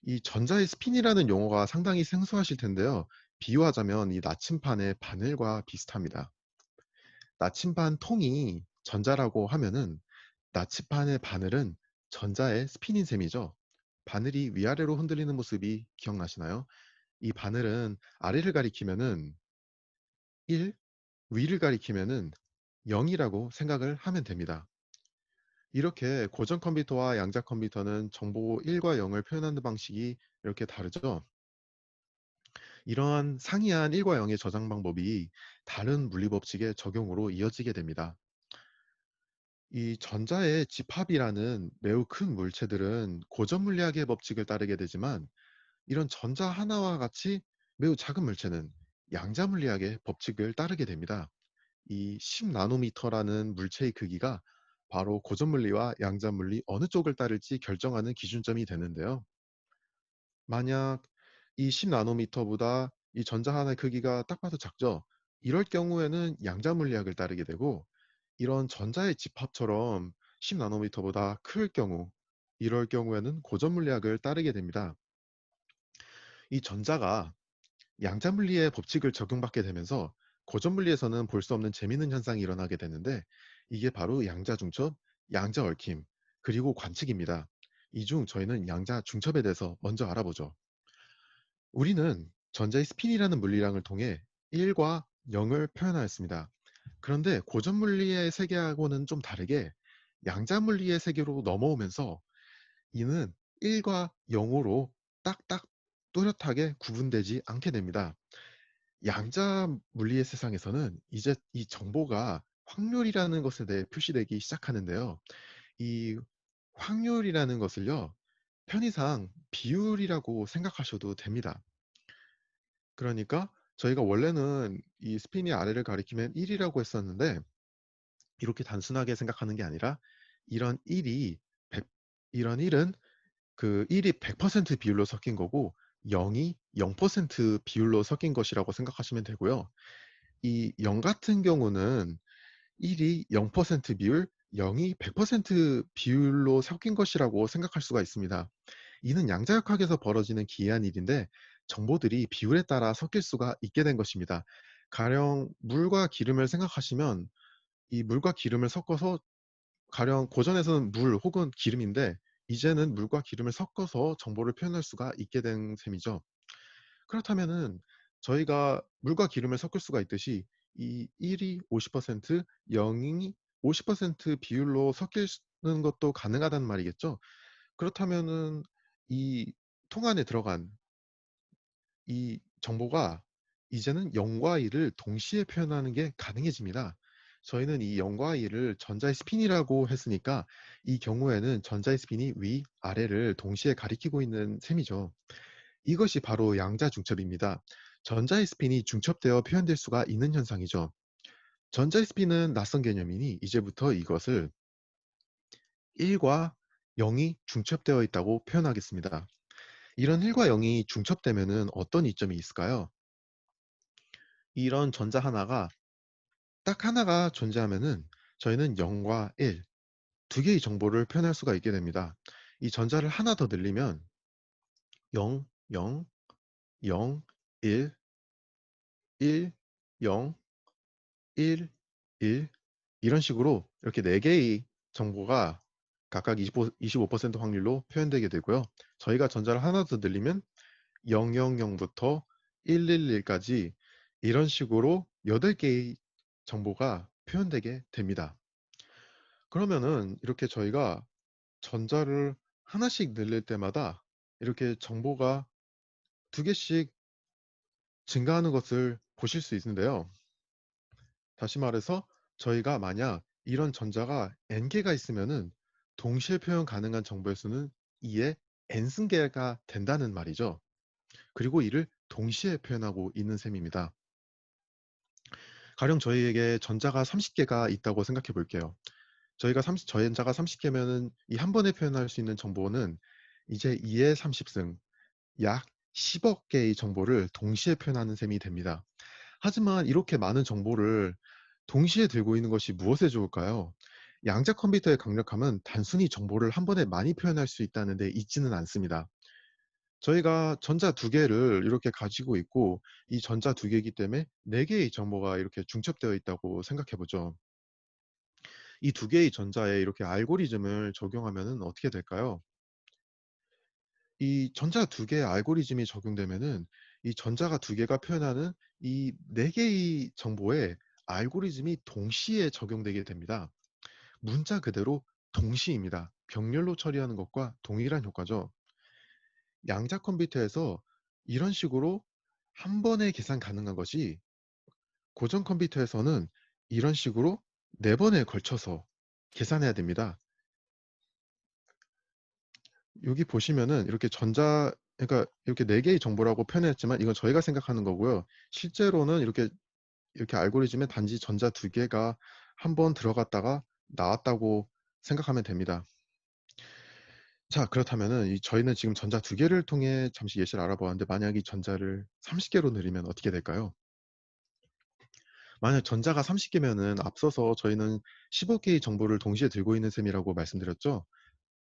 이 전자의 스핀이라는 용어가 상당히 생소하실 텐데요. 비유하자면 이 나침판의 바늘과 비슷합니다. 나침반 통이 전자라고 하면은 나침반의 바늘은 전자의 스핀인 셈이죠. 바늘이 위아래로 흔들리는 모습이 기억나시나요? 이 바늘은 아래를 가리키면은 1, 위를 가리키면은 0이라고 생각을 하면 됩니다. 이렇게 고전 컴퓨터와 양자 컴퓨터는 정보 1과 0을 표현하는 방식이 이렇게 다르죠. 이러한 상이한 1과 0의 저장 방법이 다른 물리 법칙의 적용으로 이어지게 됩니다. 이 전자의 집합이라는 매우 큰 물체들은 고전 물리학의 법칙을 따르게 되지만 이런 전자 하나와 같이 매우 작은 물체는 양자 물리학의 법칙을 따르게 됩니다. 이 10나노미터라는 물체의 크기가 바로 고전 물리와 양자 물리 어느 쪽을 따를지 결정하는 기준점이 되는데요. 만약 이 10나노미터보다 이 전자 하나의 크기가 딱 봐도 작죠. 이럴 경우에는 양자 물리학을 따르게 되고 이런 전자의 집합처럼 10나노미터보다 클 경우 이럴 경우에는 고전 물리학을 따르게 됩니다. 이 전자가 양자 물리의 법칙을 적용받게 되면서 고전 물리에서는 볼 수 없는 재미있는 현상이 일어나게 되는데 이게 바로 양자 중첩, 양자 얽힘, 그리고 관측입니다. 이 중 저희는 양자 중첩에 대해서 먼저 알아보죠. 우리는 전자의 스핀이라는 물리량을 통해 1과 0을 표현하였습니다. 그런데 고전 물리의 세계하고는 좀 다르게 양자 물리의 세계로 넘어오면서 이는 1과 0으로 딱딱 뚜렷하게 구분되지 않게 됩니다. 양자 물리의 세상에서는 이제 이 정보가 확률이라는 것에 대해 표시되기 시작하는데요. 이 확률이라는 것을요, 편의상 비율이라고 생각하셔도 됩니다. 그러니까 저희가 원래는 이 스핀이 아래를 가리키면 1이라고 했었는데 이렇게 단순하게 생각하는 게 아니라 이런 1이 100, 이런 1은 그 1이 100% 비율로 섞인 거고 0이 0% 비율로 섞인 것이라고 생각하시면 되고요. 이 0 같은 경우는 1이 0% 비율, 0이 100% 비율로 섞인 것이라고 생각할 수가 있습니다. 이는 양자역학에서 벌어지는 기이한 일인데 정보들이 비율에 따라 섞일 수가 있게 된 것입니다. 가령 물과 기름을 생각하시면 이 물과 기름을 섞어서 가령 고전에서는 물 혹은 기름인데 이제는 물과 기름을 섞어서 정보를 표현할 수가 있게 된 셈이죠. 그렇다면은 저희가 물과 기름을 섞을 수가 있듯이 이 1이 50%, 0이 50% 비율로 섞이는 것도 가능하다는 말이겠죠. 그렇다면은 이 통 안에 들어간 이 정보가 이제는 0과 1을 동시에 표현하는 게 가능해집니다. 저희는 이 0과 1을 전자의 스핀이라고 했으니까 이 경우에는 전자의 스핀이 위, 아래를 동시에 가리키고 있는 셈이죠. 이것이 바로 양자 중첩입니다. 전자의 스핀이 중첩되어 표현될 수가 있는 현상이죠. 전자의 스핀은 낯선 개념이니 이제부터 이것을 1과 0이 중첩되어 있다고 표현하겠습니다. 이런 1과 0이 중첩되면은 어떤 이점이 있을까요? 이런 전자 하나가 딱 하나가 존재하면은 저희는 0과 1, 두 개의 정보를 표현할 수가 있게 됩니다. 이 전자를 하나 더 늘리면 0, 0, 0, 1, 1, 0, 1, 1 이런 식으로 이렇게 4개의 정보가 각각 25% 확률로 표현되게 되고요. 저희가 전자를 하나 더 늘리면 000부터 111까지 이런 식으로 8개의 정보가 표현되게 됩니다. 그러면은 이렇게 저희가 전자를 하나씩 늘릴 때마다 이렇게 정보가 2개씩 증가하는 것을 보실 수 있는데요. 다시 말해서 저희가 만약 이런 전자가 n개가 있으면은 동시에 표현 가능한 정보의 수는 2의 n승계가 된다는 말이죠. 그리고 이를 동시에 표현하고 있는 셈입니다. 가령 저희에게 전자가 30개가 있다고 생각해 볼게요. 전자가 30개면은 이 한 번에 표현할 수 있는 정보는 이제 2의 30승, 약 10억 개의 정보를 동시에 표현하는 셈이 됩니다. 하지만 이렇게 많은 정보를 동시에 들고 있는 것이 무엇에 좋을까요? 양자 컴퓨터의 강력함은 단순히 정보를 한 번에 많이 표현할 수 있다는 데 있지는 않습니다. 저희가 전자 두 개를 이렇게 가지고 있고 이 전자 두 개이기 때문에 네 개의 정보가 이렇게 중첩되어 있다고 생각해 보죠. 이 두 개의 전자에 이렇게 알고리즘을 적용하면은 어떻게 될까요? 이 전자 두 개의 알고리즘이 적용되면은 이 전자가 두 개가 표현하는 이 네 개의 정보에 알고리즘이 동시에 적용되게 됩니다. 문자 그대로 동시입니다. 병렬로 처리하는 것과 동일한 효과죠. 양자 컴퓨터에서 이런 식으로 한 번에 계산 가능한 것이 고전 컴퓨터에서는 이런 식으로 네 번에 걸쳐서 계산해야 됩니다. 여기 보시면은 이렇게 그러니까 이렇게 네 개의 정보라고 표현했지만 이건 저희가 생각하는 거고요. 실제로는 이렇게 알고리즘에 단지 전자 두 개가 한 번 들어갔다가 나왔다고 생각하면 됩니다. 자, 그렇다면은 저희는 지금 전자 두 개를 통해 잠시 예시를 알아보았는데 만약 이 전자를 30개로 늘리면 어떻게 될까요? 만약 전자가 30개면은 앞서서 저희는 15개의 정보를 동시에 들고 있는 셈이라고 말씀드렸죠.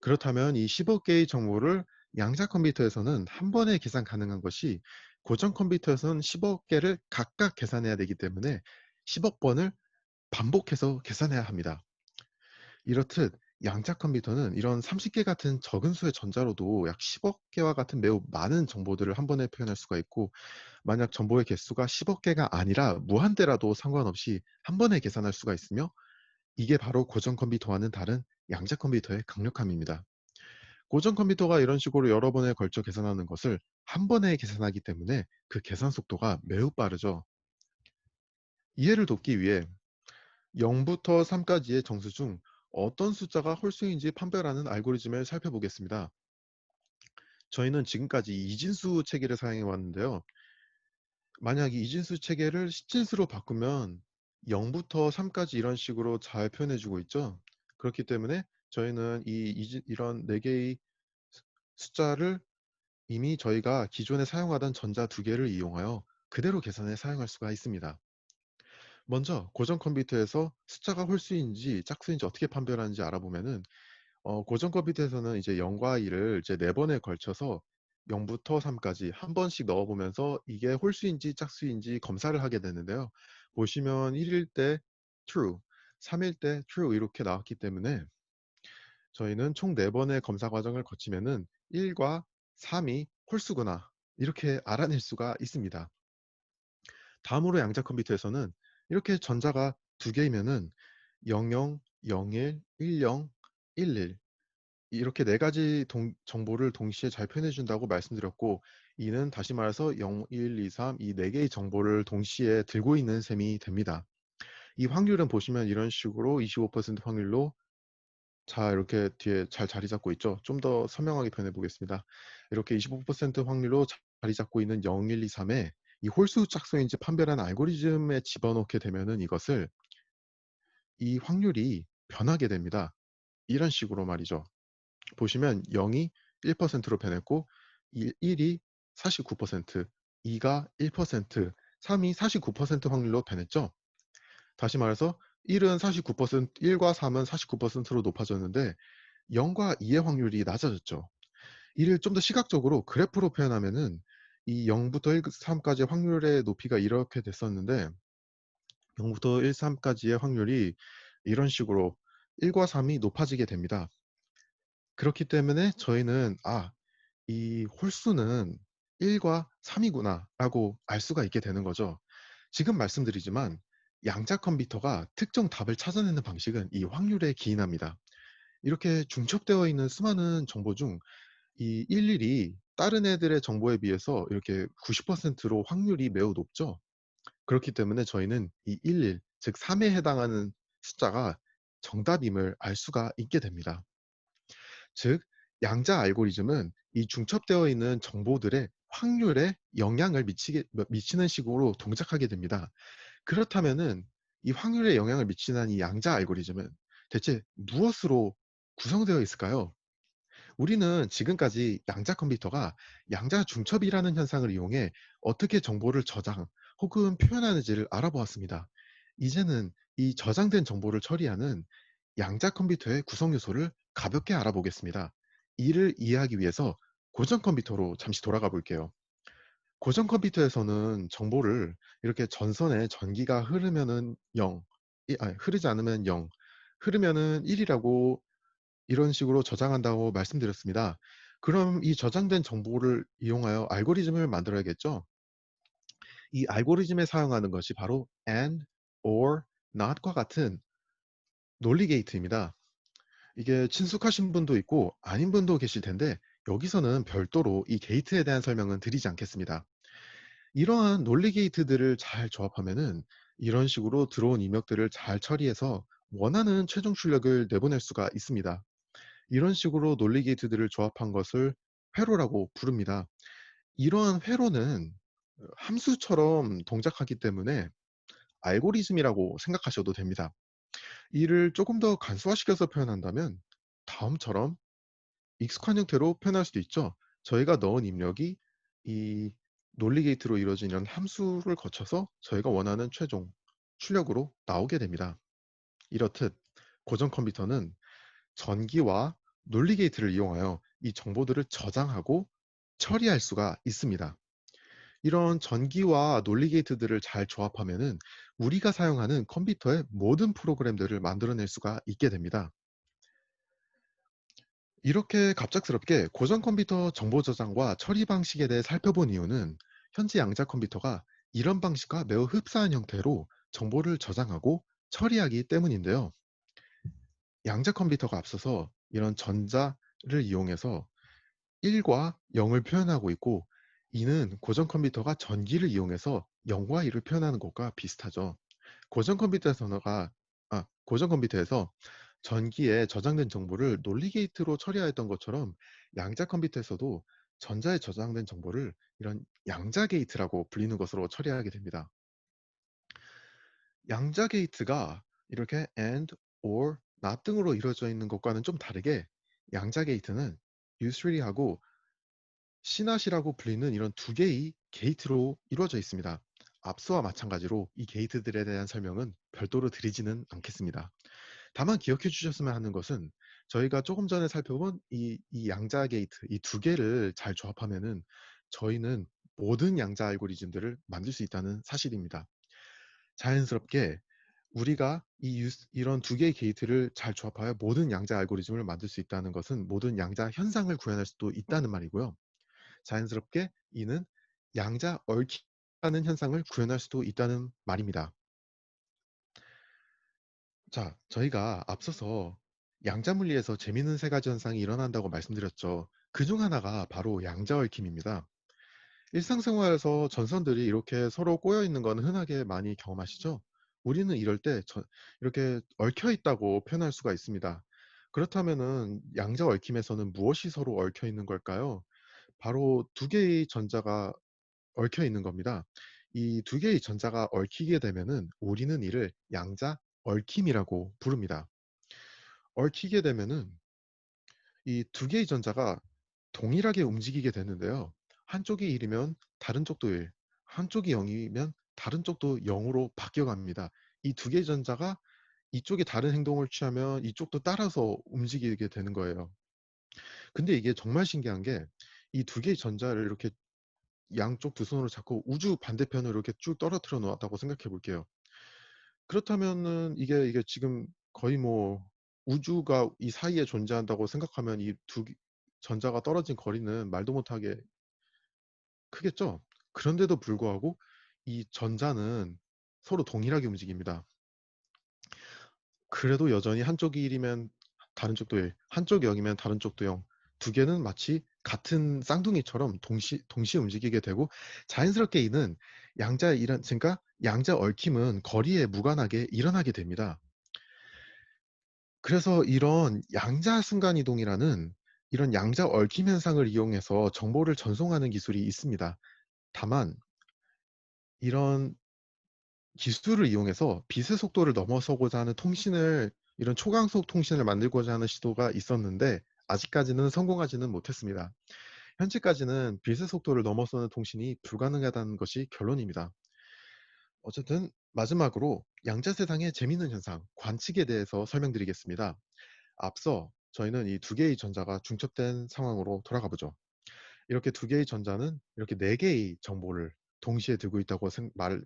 그렇다면 이 10억 개의 정보를 양자 컴퓨터에서는 한 번에 계산 가능한 것이 고전 컴퓨터에서는 10억 개를 각각 계산해야 되기 때문에 10억 번을 반복해서 계산해야 합니다. 이렇듯 양자 컴퓨터는 이런 30개 같은 적은 수의 전자로도 약 10억 개와 같은 매우 많은 정보들을 한 번에 표현할 수가 있고, 만약 정보의 개수가 10억 개가 아니라 무한대라도 상관없이 한 번에 계산할 수가 있으며, 이게 바로 고전 컴퓨터와는 다른 양자 컴퓨터의 강력함입니다. 고전 컴퓨터가 이런 식으로 여러 번에 걸쳐 계산하는 것을 한 번에 계산하기 때문에 그 계산 속도가 매우 빠르죠. 이해를 돕기 위해 0부터 3까지의 정수 중 어떤 숫자가 홀수인지 판별하는 알고리즘을 살펴보겠습니다. 저희는 지금까지 이진수 체계를 사용해 왔는데요. 만약 이 이진수 체계를 17수로 바꾸면 0부터 3까지 이런 식으로 잘 표현해 주고 있죠. 그렇기 때문에 저희는 이런 4개의 숫자를 이미 저희가 기존에 사용하던 전자 2개를 이용하여 그대로 계산에 사용할 수가 있습니다. 먼저 고전 컴퓨터에서 숫자가 홀수인지 짝수인지 어떻게 판별하는지 알아보면은, 고전 컴퓨터에서는 이제 0과 1을 이제 4번에 걸쳐서 0부터 3까지 한 번씩 넣어 보면서 이게 홀수인지 짝수인지 검사를 하게 되는데요. 보시면 1일 때 true, 3일 때 true 이렇게 나왔기 때문에 저희는 총 4번의 검사 과정을 거치면은 1과 3이 홀수구나 이렇게 알아낼 수가 있습니다. 다음으로 양자 컴퓨터에서는 이렇게 전자가 2개이면은 00, 01, 10, 11 이렇게 4가지 정보를 동시에 잘 표현해 준다고 말씀드렸고, 이는 다시 말해서 0, 1, 2, 3 이 4개의 정보를 동시에 들고 있는 셈이 됩니다. 이 확률은 보시면 이런 식으로 25% 확률로 자 이렇게 뒤에 잘 자리 잡고 있죠. 좀 더 선명하게 표현해 보겠습니다. 이렇게 25% 확률로 자리 잡고 있는 0, 1, 2, 3에 이 홀수 짝수인지 판별하는 알고리즘에 집어넣게 되면은 이것을 이 확률이 변하게 됩니다. 이런 식으로 말이죠. 보시면 0이 1%로 변했고 1이 49%, 2가 1%, 3이 49% 확률로 변했죠. 다시 말해서 1은 49%, 1과 3은 49%로 높아졌는데 0과 2의 확률이 낮아졌죠. 이를 좀 더 시각적으로 그래프로 표현하면은 이 0부터 1, 3까지의 확률의 높이가 이렇게 됐었는데 0부터 1, 3까지의 확률이 이런 식으로 1과 3이 높아지게 됩니다. 그렇기 때문에 저희는 이 홀수는 1과 3이구나라고 알 수가 있게 되는 거죠. 지금 말씀드리지만 양자 컴퓨터가 특정 답을 찾아내는 방식은 이 확률에 기인합니다. 이렇게 중첩되어 있는 수많은 정보 중 이 일일이 다른 애들의 정보에 비해서 이렇게 90%로 확률이 매우 높죠. 그렇기 때문에 저희는 이 11, 즉 3에 해당하는 숫자가 정답임을 알 수가 있게 됩니다. 즉, 양자 알고리즘은 이 중첩되어 있는 정보들의 확률에 영향을 미치는 식으로 동작하게 됩니다. 그렇다면은 이 확률에 영향을 미치는 이 양자 알고리즘은 대체 무엇으로 구성되어 있을까요? 우리는 지금까지 양자 컴퓨터가 양자 중첩이라는 현상을 이용해 어떻게 정보를 저장 혹은 표현하는지를 알아보았습니다. 이제는 이 저장된 정보를 처리하는 양자 컴퓨터의 구성 요소를 가볍게 알아보겠습니다. 이를 이해하기 위해서 고전 컴퓨터로 잠시 돌아가 볼게요. 고전 컴퓨터에서는 정보를 이렇게 전선에 전기가 흐르면은 0, 흐르지 않으면 0, 흐르면은 1이라고 이런 식으로 저장한다고 말씀드렸습니다. 그럼 이 저장된 정보를 이용하여 알고리즘을 만들어야겠죠? 이 알고리즘에 사용하는 것이 바로 and, or, not과 같은 논리 게이트입니다. 이게 친숙하신 분도 있고 아닌 분도 계실 텐데 여기서는 별도로 이 게이트에 대한 설명은 드리지 않겠습니다. 이러한 논리 게이트들을 잘 조합하면은 이런 식으로 들어온 입력들을 잘 처리해서 원하는 최종 출력을 내보낼 수가 있습니다. 이런 식으로 논리 게이트들을 조합한 것을 회로라고 부릅니다. 이러한 회로는 함수처럼 동작하기 때문에 알고리즘이라고 생각하셔도 됩니다. 이를 조금 더 간소화시켜서 표현한다면 다음처럼 익숙한 형태로 표현할 수도 있죠. 저희가 넣은 입력이 이 논리 게이트로 이루어진 이런 함수를 거쳐서 저희가 원하는 최종 출력으로 나오게 됩니다. 이렇듯 고전 컴퓨터는 전기와 논리 게이트를 이용하여 이 정보들을 저장하고 처리할 수가 있습니다. 이런 전기와 논리 게이트들을 잘 조합하면은 우리가 사용하는 컴퓨터의 모든 프로그램들을 만들어낼 수가 있게 됩니다. 이렇게 갑작스럽게 고전 컴퓨터 정보 저장과 처리 방식에 대해 살펴본 이유는 현재 양자 컴퓨터가 이런 방식과 매우 흡사한 형태로 정보를 저장하고 처리하기 때문인데요. 양자 컴퓨터가 앞서서 이런 전자를 이용해서 1과 0을 표현하고 있고, 이는 고전 컴퓨터가 전기를 이용해서 0과 1을 표현하는 것과 비슷하죠. 고전 컴퓨터에서가 고전 컴퓨터에서 전기에 저장된 정보를 논리 게이트로 처리하였던 것처럼 양자 컴퓨터에서도 전자에 저장된 정보를 이런 양자 게이트라고 불리는 것으로 처리하게 됩니다. 양자 게이트가 이렇게 and, or, not 등으로 이루어져 있는 것과는 좀 다르게 양자 게이트는 U3하고 CNOT이라고 불리는 이런 두 개의 게이트로 이루어져 있습니다. 앞서와 마찬가지로 이 게이트들에 대한 설명은 별도로 드리지는 않겠습니다. 다만 기억해 주셨으면 하는 것은 저희가 조금 전에 살펴본 이 양자 게이트, 이 두 개를 잘 조합하면은 저희는 모든 양자 알고리즘들을 만들 수 있다는 사실입니다. 자연스럽게 우리가 이런 두 개의 게이트를 잘 조합하여 모든 양자 알고리즘을 만들 수 있다는 것은 모든 양자 현상을 구현할 수도 있다는 말이고요. 자연스럽게 이는 양자 얽히는 현상을 구현할 수도 있다는 말입니다. 자, 저희가 앞서서 양자 물리에서 재미있는 세 가지 현상이 일어난다고 말씀드렸죠. 그중 하나가 바로 양자 얽힘입니다. 일상생활에서 전선들이 이렇게 서로 꼬여 있는 건 흔하게 많이 경험하시죠? 우리는 이럴 때 이렇게 얽혀 있다고 표현할 수가 있습니다. 그렇다면은 양자 얽힘에서는 무엇이 서로 얽혀 있는 걸까요? 바로 두 개의 전자가 얽혀 있는 겁니다. 이 두 개의 전자가 얽히게 되면은 우리는 이를 양자 얽힘이라고 부릅니다. 얽히게 되면은 이 두 개의 전자가 동일하게 움직이게 되는데요. 한쪽이 1이면 다른 쪽도 1, 한쪽이 0이면 다른 쪽도 0으로 바뀌어갑니다. 이 두 개의 전자가 이쪽이 다른 행동을 취하면 이쪽도 따라서 움직이게 되는 거예요. 근데 이게 정말 신기한 게 이 두 개의 전자를 이렇게 양쪽 두 손으로 잡고 우주 반대편으로 이렇게 쭉 떨어뜨려 놓았다고 생각해 볼게요. 그렇다면은 이게 지금 거의 뭐 우주가 이 사이에 존재한다고 생각하면 이 두 전자가 떨어진 거리는 말도 못하게 크겠죠? 그런데도 불구하고 이 전자는 서로 동일하게 움직입니다. 그래도 여전히 한쪽이 1이면 다른 쪽도 1, 한쪽이 0이면 다른 쪽도 0. 두 개는 마치 같은 쌍둥이처럼 동시에 움직이게 되고 자연스럽게 이는 그러니까 양자 얽힘은 거리에 무관하게 일어나게 됩니다. 그래서 이런 양자 순간이동이라는 이런 양자 얽힘 현상을 이용해서 정보를 전송하는 기술이 있습니다. 다만 이런 기술을 이용해서 빛의 속도를 넘어서고자 하는 이런 초강속 통신을 만들고자 하는 시도가 있었는데 아직까지는 성공하지는 못했습니다. 현재까지는 빛의 속도를 넘어서는 통신이 불가능하다는 것이 결론입니다. 어쨌든 마지막으로 양자 세상의 재미있는 현상, 관측에 대해서 설명드리겠습니다. 앞서 저희는 이 두 개의 전자가 중첩된 상황으로 돌아가 보죠. 이렇게 두 개의 전자는 이렇게 네 개의 정보를 동시에 들고 있다고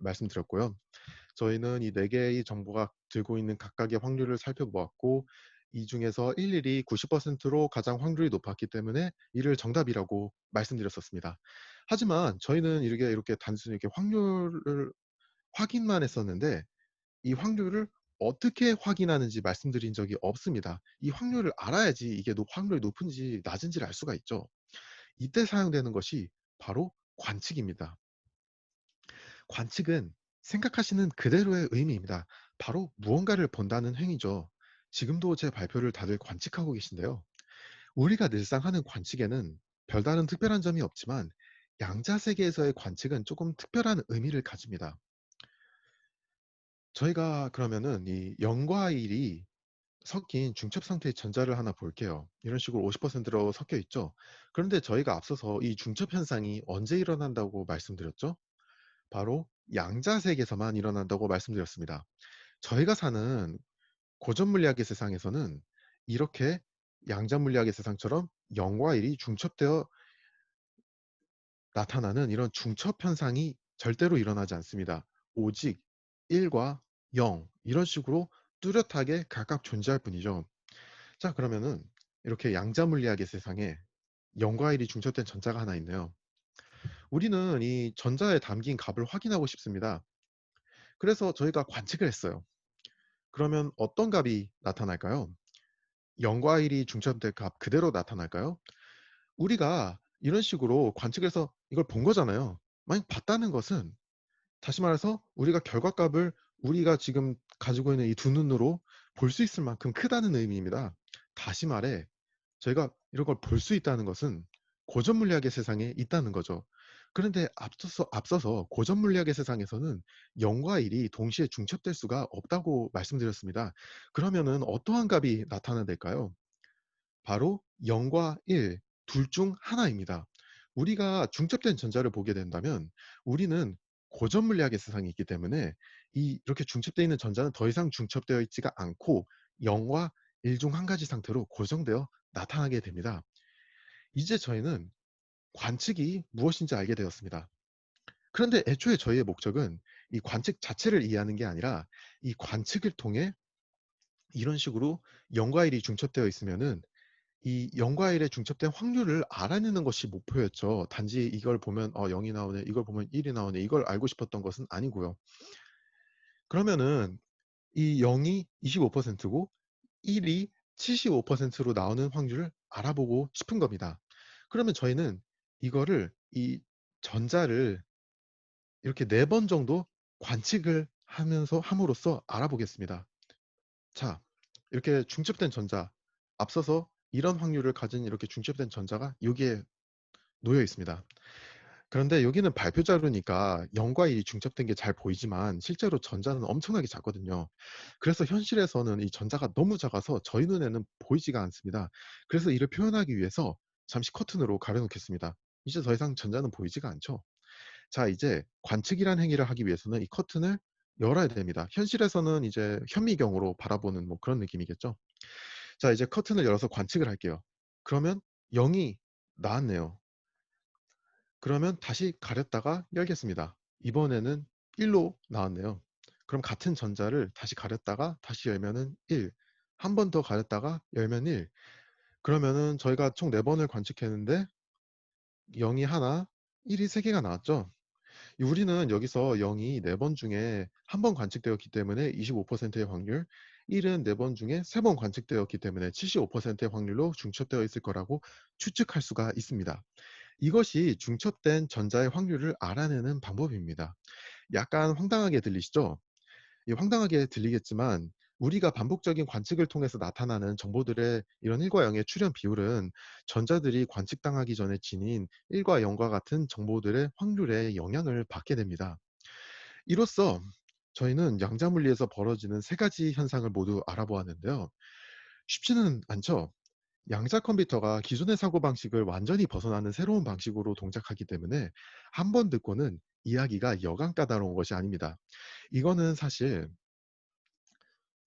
말씀드렸고요. 저희는 이 네 개의 정보가 들고 있는 각각의 확률을 살펴보았고 이 중에서 일일이 90%로 가장 확률이 높았기 때문에 이를 정답이라고 말씀드렸었습니다. 하지만 저희는 이렇게 단순히 이렇게 확률을 확인만 했었는데 이 확률을 어떻게 확인하는지 말씀드린 적이 없습니다. 이 확률을 알아야지 이게 확률이 높은지 낮은지를 알 수가 있죠. 이때 사용되는 것이 바로 관측입니다. 관측은 생각하시는 그대로의 의미입니다. 바로 무언가를 본다는 행위죠. 지금도 제 발표를 다들 관측하고 계신데요. 우리가 늘상 하는 관측에는 별다른 특별한 점이 없지만 양자 세계에서의 관측은 조금 특별한 의미를 가집니다. 저희가 그러면은 이 0과 1이 섞인 중첩 상태의 전자를 하나 볼게요. 이런 식으로 50%로 섞여 있죠. 그런데 저희가 앞서서 이 중첩 현상이 언제 일어난다고 말씀드렸죠? 바로 양자 세계에서만 일어난다고 말씀드렸습니다. 저희가 사는 고전 물리학의 세상에서는 이렇게 양자 물리학의 세상처럼 0과 1이 중첩되어 나타나는 이런 중첩 현상이 절대로 일어나지 않습니다. 오직 1과 0 이런 식으로 뚜렷하게 각각 존재할 뿐이죠. 자, 그러면은 이렇게 양자 물리학의 세상에 0과 1이 중첩된 전자가 하나 있네요. 우리는 이 전자에 담긴 값을 확인하고 싶습니다. 그래서 저희가 관측을 했어요. 그러면 어떤 값이 나타날까요? 0과 1이 중첩된 값 그대로 나타날까요? 우리가 이런 식으로 관측해서 이걸 본 거잖아요. 만약 봤다는 것은 다시 말해서 우리가 결과값을 우리가 지금 가지고 있는 이 두 눈으로 볼 수 있을 만큼 크다는 의미입니다. 다시 말해 저희가 이런 걸 볼 수 있다는 것은 고전 물리학의 세상에 있다는 거죠. 그런데 앞서서 고전 물리학의 세상에서는 0과 1이 동시에 중첩될 수가 없다고 말씀드렸습니다. 그러면은 어떠한 값이 나타나될까요? 바로 0과 1, 둘 중 하나입니다. 우리가 중첩된 전자를 보게 된다면 우리는 고전 물리학의 세상이 있기 때문에 이렇게 중첩되어 있는 전자는 더 이상 중첩되어 있지가 않고 0과 1 중 한 가지 상태로 고정되어 나타나게 됩니다. 이제 저희는 관측이 무엇인지 알게 되었습니다. 그런데 애초에 저희의 목적은 이 관측 자체를 이해하는 게 아니라 이 관측을 통해 이런 식으로 0과 1이 중첩되어 있으면은 이 0과 1에 중첩된 확률을 알아내는 것이 목표였죠. 단지 이걸 보면 0이 나오네, 이걸 보면 1이 나오네, 이걸 알고 싶었던 것은 아니고요. 그러면은 이 0이 25%고 1이 75%로 나오는 확률을 알아보고 싶은 겁니다. 그러면 저희는 이거를 이 전자를 이렇게 4번 정도 관측을 하면서 함으로써 알아보겠습니다. 자, 이렇게 중첩된 전자, 앞서서 이런 확률을 가진 이렇게 중첩된 전자가 여기에 놓여 있습니다. 그런데 여기는 발표 자료니까 0과 1이 중첩된 게 잘 보이지만 실제로 전자는 엄청나게 작거든요. 그래서 현실에서는 이 전자가 너무 작아서 저희 눈에는 보이지가 않습니다. 그래서 이를 표현하기 위해서 잠시 커튼으로 가려놓겠습니다. 이제 더 이상 전자는 보이지가 않죠. 자, 이제 관측이란 행위를 하기 위해서는 이 커튼을 열어야 됩니다. 현실에서는 이제 현미경으로 바라보는 뭐 그런 느낌이겠죠. 자, 이제 커튼을 열어서 관측을 할게요. 그러면 0이 나왔네요. 그러면 다시 가렸다가 열겠습니다. 이번에는 1로 나왔네요. 그럼 같은 전자를 다시 가렸다가 다시 열면은 1. 한 번 더 가렸다가 열면 1. 그러면은 저희가 총 4번을 관측했는데 0이 하나, 1이 3개가 나왔죠. 우리는 여기서 0이 4번 중에 한 번 관측되었기 때문에 25%의 확률, 1은 4번 중에 3번 관측되었기 때문에 75%의 확률로 중첩되어 있을 거라고 추측할 수가 있습니다. 이것이 중첩된 전자의 확률을 알아내는 방법입니다. 약간 황당하게 들리시죠? 황당하게 들리겠지만 우리가 반복적인 관측을 통해서 나타나는 정보들의 이런 1과 0의 출현 비율은 전자들이 관측당하기 전에 지닌 1과 0과 같은 정보들의 확률에 영향을 받게 됩니다. 이로써 저희는 양자물리에서 벌어지는 3가지 현상을 모두 알아보았는데요. 쉽지는 않죠. 양자 컴퓨터가 기존의 사고방식을 완전히 벗어나는 새로운 방식으로 동작하기 때문에 한 번 듣고는 이야기가 여간 까다로운 것이 아닙니다. 이거는 사실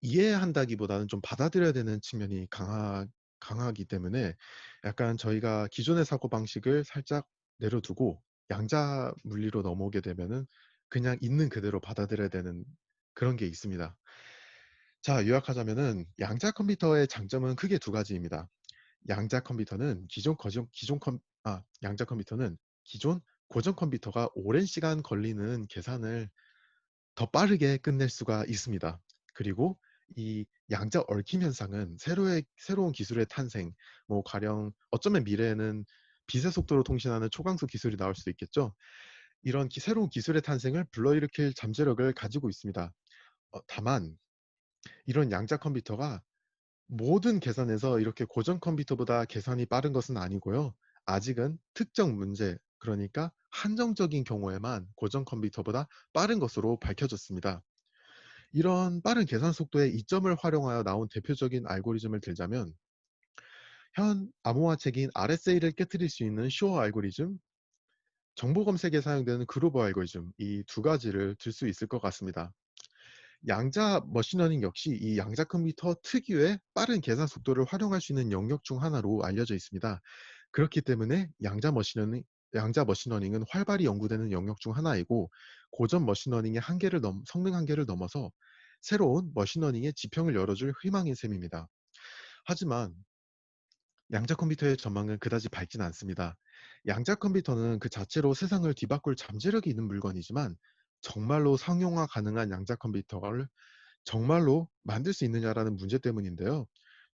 이해한다기보다는 좀 받아들여야 되는 측면이 강하기 때문에 약간 저희가 기존의 사고방식을 살짝 내려두고 양자 물리로 넘어오게 되면은 그냥 있는 그대로 받아들여야 되는 그런 게 있습니다. 자, 요약하자면은 양자 컴퓨터의 장점은 크게 2가지입니다. 양자 컴퓨터는 기존 고전 컴퓨터가 오랜 시간 걸리는 계산을 더 빠르게 끝낼 수가 있습니다. 그리고 이 양자 얽힘 현상은 새로운 기술의 탄생, 뭐 가령 어쩌면 미래에는 빛의 속도로 통신하는 초강속 기술이 나올 수도 있겠죠. 이런 새로운 기술의 탄생을 불러일으킬 잠재력을 가지고 있습니다. 다만 이런 양자 컴퓨터가 모든 계산에서 이렇게 고전 컴퓨터보다 계산이 빠른 것은 아니고요. 아직은 특정 문제, 그러니까 한정적인 경우에만 고전 컴퓨터보다 빠른 것으로 밝혀졌습니다. 이런 빠른 계산 속도의 이점을 활용하여 나온 대표적인 알고리즘을 들자면 현 암호화책인 RSA를 깨뜨릴 수 있는 쇼어 알고리즘, 정보 검색에 사용되는 그루버 알고리즘, 이 2가지를 들 수 있을 것 같습니다. 양자 머신러닝 역시 이 양자 컴퓨터 특유의 빠른 계산 속도를 활용할 수 있는 영역 중 하나로 알려져 있습니다. 그렇기 때문에 양자 머신러닝은 활발히 연구되는 영역 중 하나이고, 고전 머신러닝의 성능 한계를 넘어서 새로운 머신러닝의 지평을 열어줄 희망인 셈입니다. 하지만 양자 컴퓨터의 전망은 그다지 밝진 않습니다. 양자 컴퓨터는 그 자체로 세상을 뒤바꿀 잠재력이 있는 물건이지만, 정말로 상용화 가능한 양자 컴퓨터를 정말로 만들 수 있느냐라는 문제 때문인데요.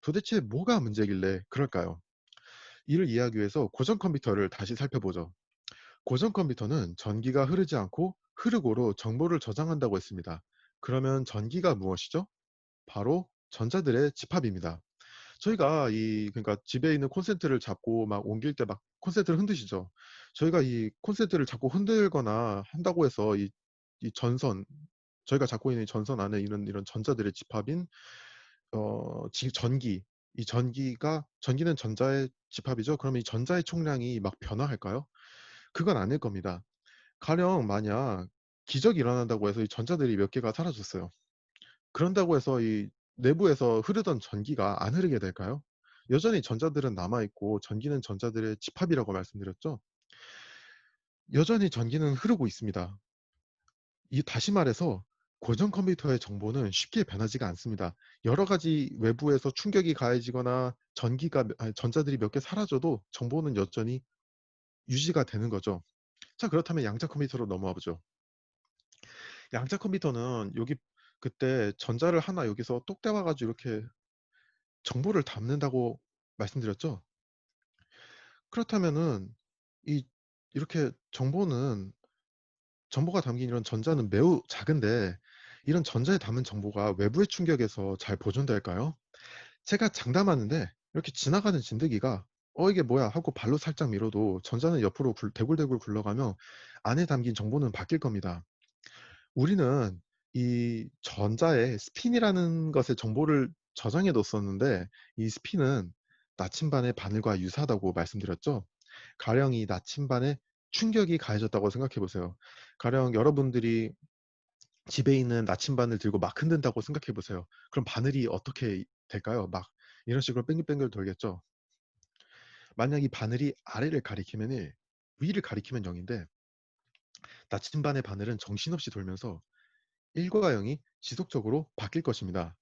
도대체 뭐가 문제길래 그럴까요? 이를 이해하기 위해서 고전 컴퓨터를 다시 살펴보죠. 고전 컴퓨터는 전기가 흐르지 않고 흐르고로 정보를 저장한다고 했습니다. 그러면 전기가 무엇이죠? 바로 전자들의 집합입니다. 저희가 그러니까 집에 있는 콘센트를 잡고 막 옮길 때 막 콘센트를 흔드시죠. 저희가 이 콘센트를 자꾸 흔들거나 한다고 해서 이 전선, 저희가 잡고 있는 이 전선 안에 이런 전자들의 집합인 전기, 전기는 전자의 집합이죠. 그러면 이 전자의 총량이 막 변화할까요? 그건 아닐 겁니다. 가령 만약 기적이 일어난다고 해서 이 전자들이 몇 개가 사라졌어요. 그런다고 해서 이 내부에서 흐르던 전기가 안 흐르게 될까요? 여전히 전자들은 남아 있고 전기는 전자들의 집합이라고 말씀드렸죠. 여전히 전기는 흐르고 있습니다. 다시 말해서 고전 컴퓨터의 정보는 쉽게 변하지가 않습니다. 여러 가지 외부에서 충격이 가해지거나 전자들이 몇 개 사라져도 정보는 여전히 유지가 되는 거죠. 자, 그렇다면 양자 컴퓨터로 넘어와 보죠. 양자 컴퓨터는 그때 전자를 하나 여기서 똑 떼와 가지고 이렇게 정보를 담는다고 말씀드렸죠. 그렇다면은 이 이렇게 정보가 담긴 이런 전자는 매우 작은데, 이런 전자에 담은 정보가 외부의 충격에서 잘 보존될까요? 제가 장담하는데 이렇게 지나가는 진드기가 이게 뭐야 하고 발로 살짝 밀어도 전자는 옆으로 대굴대굴 굴러가며 안에 담긴 정보는 바뀔 겁니다. 우리는 이 전자에 스핀이라는 것의 정보를 저장해 뒀었는데, 이 스핀은 나침반의 바늘과 유사하다고 말씀드렸죠. 가령 이 나침반에 충격이 가해졌다고 생각해 보세요. 가령 여러분들이 집에 있는 나침반을 들고 막 흔든다고 생각해 보세요. 그럼 바늘이 어떻게 될까요? 막 이런 식으로 뱅글뱅글 돌겠죠. 만약 이 바늘이 아래를 가리키면 1, 위를 가리키면 0인데, 나침반의 바늘은 정신없이 돌면서 1과 0이 지속적으로 바뀔 것입니다.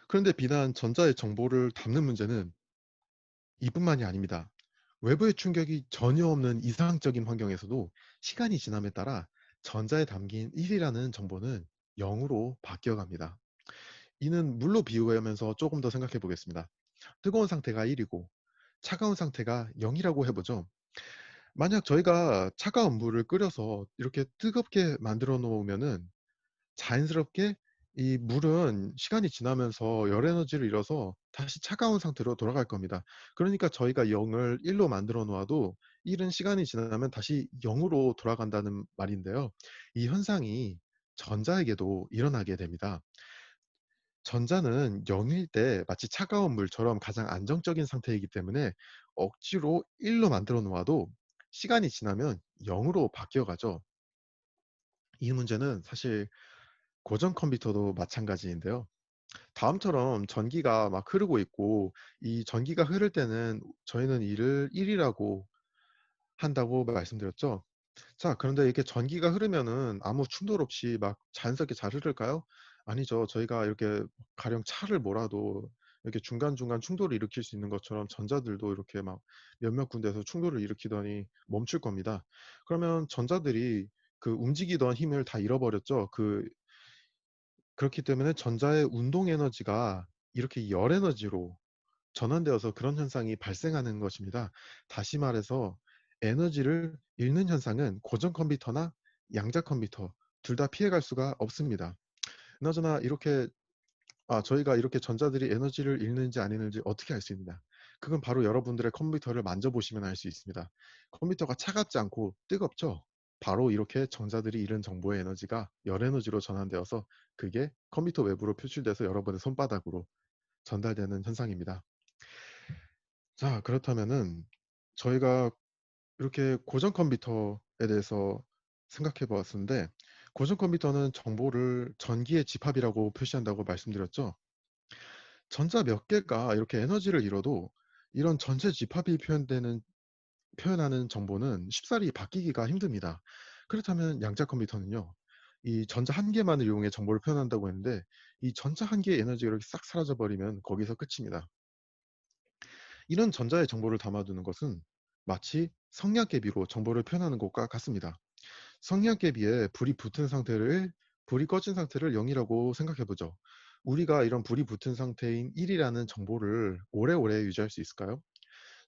그런데 비단 전자의 정보를 담는 문제는 이뿐만이 아닙니다. 외부의 충격이 전혀 없는 이상적인 환경에서도 시간이 지남에 따라 전자에 담긴 1이라는 정보는 0으로 바뀌어갑니다. 이는 물로 비유하면서 조금 더 생각해 보겠습니다. 뜨거운 상태가 1이고 차가운 상태가 0이라고 해보죠. 만약 저희가 차가운 물을 끓여서 이렇게 뜨겁게 만들어 놓으면은 자연스럽게 이 물은 시간이 지나면서 열 에너지를 잃어서 다시 차가운 상태로 돌아갈 겁니다. 그러니까 저희가 0을 1로 만들어 놓아도 1은 시간이 지나면 다시 0으로 돌아간다는 말인데요. 이 현상이 전자에게도 일어나게 됩니다. 전자는 0일 때 마치 차가운 물처럼 가장 안정적인 상태이기 때문에 억지로 1로 만들어 놓아도 시간이 지나면 0으로 바뀌어 가죠. 이 문제는 사실 고전 컴퓨터도 마찬가지인데요. 다음처럼 전기가 막 흐르고 있고, 이 전기가 흐를 때는 저희는 이를 1이라고 한다고 말씀드렸죠. 자, 그런데 이렇게 전기가 흐르면은 아무 충돌 없이 막 자연스럽게 잘 흐를까요? 아니죠. 저희가 이렇게 가령 차를 몰아도 이렇게 중간중간 충돌을 일으킬 수 있는 것처럼 전자들도 이렇게 막 몇몇 군데에서 충돌을 일으키더니 멈출 겁니다. 그러면 전자들이 그 움직이던 힘을 다 잃어버렸죠. 그렇기 때문에 전자의 운동 에너지가 이렇게 열 에너지로 전환되어서 그런 현상이 발생하는 것입니다. 다시 말해서 에너지를 잃는 현상은 고전 컴퓨터나 양자 컴퓨터 둘 다 피해갈 수가 없습니다. 그나저나 저희가 이렇게 전자들이 에너지를 잃는지 안 잃는지 어떻게 알 수 있느냐? 그건 바로 여러분들의 컴퓨터를 만져보시면 알 수 있습니다. 컴퓨터가 차갑지 않고 뜨겁죠? 바로 이렇게 전자들이 잃은 정보의 에너지가 열 에너지로 전환되어서 그게 컴퓨터 외부로 표출돼서 여러분의 손바닥으로 전달되는 현상입니다. 자, 그렇다면은 저희가 이렇게 고전 컴퓨터에 대해서 생각해 보았는데, 고전 컴퓨터는 정보를 전기의 집합이라고 표시한다고 말씀드렸죠. 전자 몇 개가 이렇게 에너지를 잃어도 이런 전체 집합이 표현하는 정보는 쉽사리 바뀌기가 힘듭니다. 그렇다면 양자 컴퓨터는요. 이 전자 한 개만을 이용해 정보를 표현한다고 했는데 이 전자 한 개의 에너지가 이렇게 싹 사라져 버리면 거기서 끝입니다. 이런 전자의 정보를 담아두는 것은 마치 성냥개비로 정보를 표현하는 것과 같습니다. 성냥개비에 불이 꺼진 상태를 0이라고 생각해 보죠. 우리가 이런 불이 붙은 상태인 1이라는 정보를 오래오래 유지할 수 있을까요?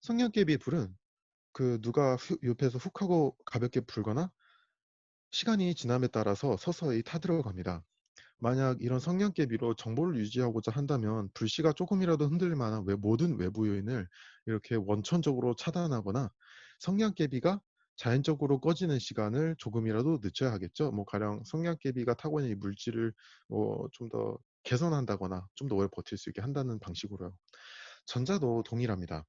성냥개비의 불은 누가 옆에서 훅 하고 가볍게 불거나 시간이 지남에 따라서 서서히 타들어갑니다. 만약 이런 성냥개비로 정보를 유지하고자 한다면 불씨가 조금이라도 흔들릴 만한 모든 외부 요인을 이렇게 원천적으로 차단하거나 성냥개비가 자연적으로 꺼지는 시간을 조금이라도 늦춰야 하겠죠. 뭐 가령 성냥개비가 타고 있는 이 물질을 좀 더 개선한다거나 좀 더 오래 버틸 수 있게 한다는 방식으로요. 전자도 동일합니다.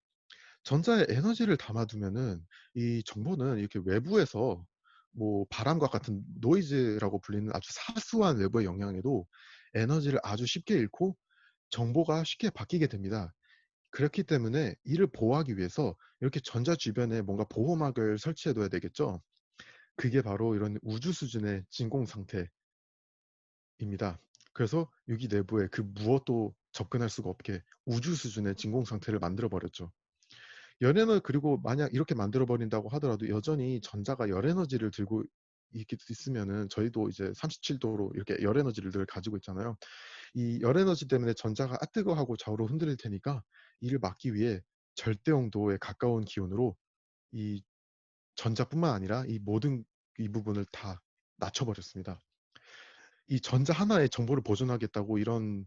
전자에 에너지를 담아두면은 이 정보는 이렇게 외부에서 뭐 바람과 같은 노이즈라고 불리는 아주 사소한 외부의 영향에도 에너지를 아주 쉽게 잃고 정보가 쉽게 바뀌게 됩니다. 그렇기 때문에 이를 보호하기 위해서 이렇게 전자 주변에 뭔가 보호막을 설치해 둬야 되겠죠. 그게 바로 이런 우주 수준의 진공 상태입니다. 그래서 여기 내부에 그 무엇도 접근할 수가 없게 우주 수준의 진공 상태를 만들어 버렸죠. 그리고 만약 이렇게 만들어 버린다고 하더라도 여전히 전자가 열 에너지를 들고 있으면은 저희도 이제 37도로 이렇게 열 에너지를 늘 가지고 있잖아요. 이 열 에너지 때문에 전자가 뜨거워하고 좌우로 흔들릴 테니까 이를 막기 위해 절대 온도에 가까운 기온으로 이 전자뿐만 아니라 이 모든 이 부분을 다 낮춰 버렸습니다. 이 전자 하나에 정보를 보존하겠다고 이런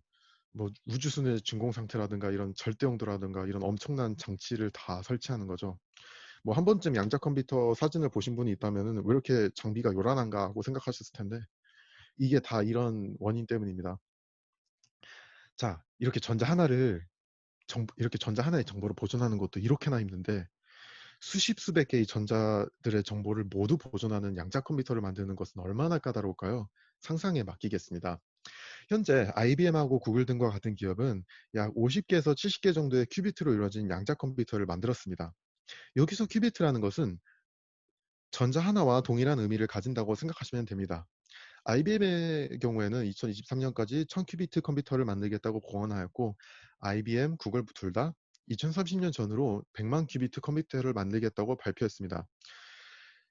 뭐 우주순의 진공 상태라든가 이런 절대 온도라든가 이런 엄청난 장치를 다 설치하는 거죠. 뭐 한 번쯤 양자 컴퓨터 사진을 보신 분이 있다면은 '왜 이렇게 장비가 요란한가.' 하고 생각하셨을 텐데 이게 다 이런 원인 때문입니다. 자, 이렇게 전자 하나의 정보를 보존하는 것도 이렇게나 힘든데 수십 수백 개의 전자들의 정보를 모두 보존하는 양자 컴퓨터를 만드는 것은 얼마나 까다로울까요? 상상에 맡기겠습니다. 현재 IBM하고 구글 등과 같은 기업은 약 50개에서 70개 정도의 큐비트로 이루어진 양자 컴퓨터를 만들었습니다. 여기서 큐비트라는 것은 전자 하나와 동일한 의미를 가진다고 생각하시면 됩니다. IBM의 경우에는 2023년까지 1000큐비트 컴퓨터를 만들겠다고 공언하였고 IBM, 구글 둘 다 2030년 전으로 100만 큐비트 컴퓨터를 만들겠다고 발표했습니다.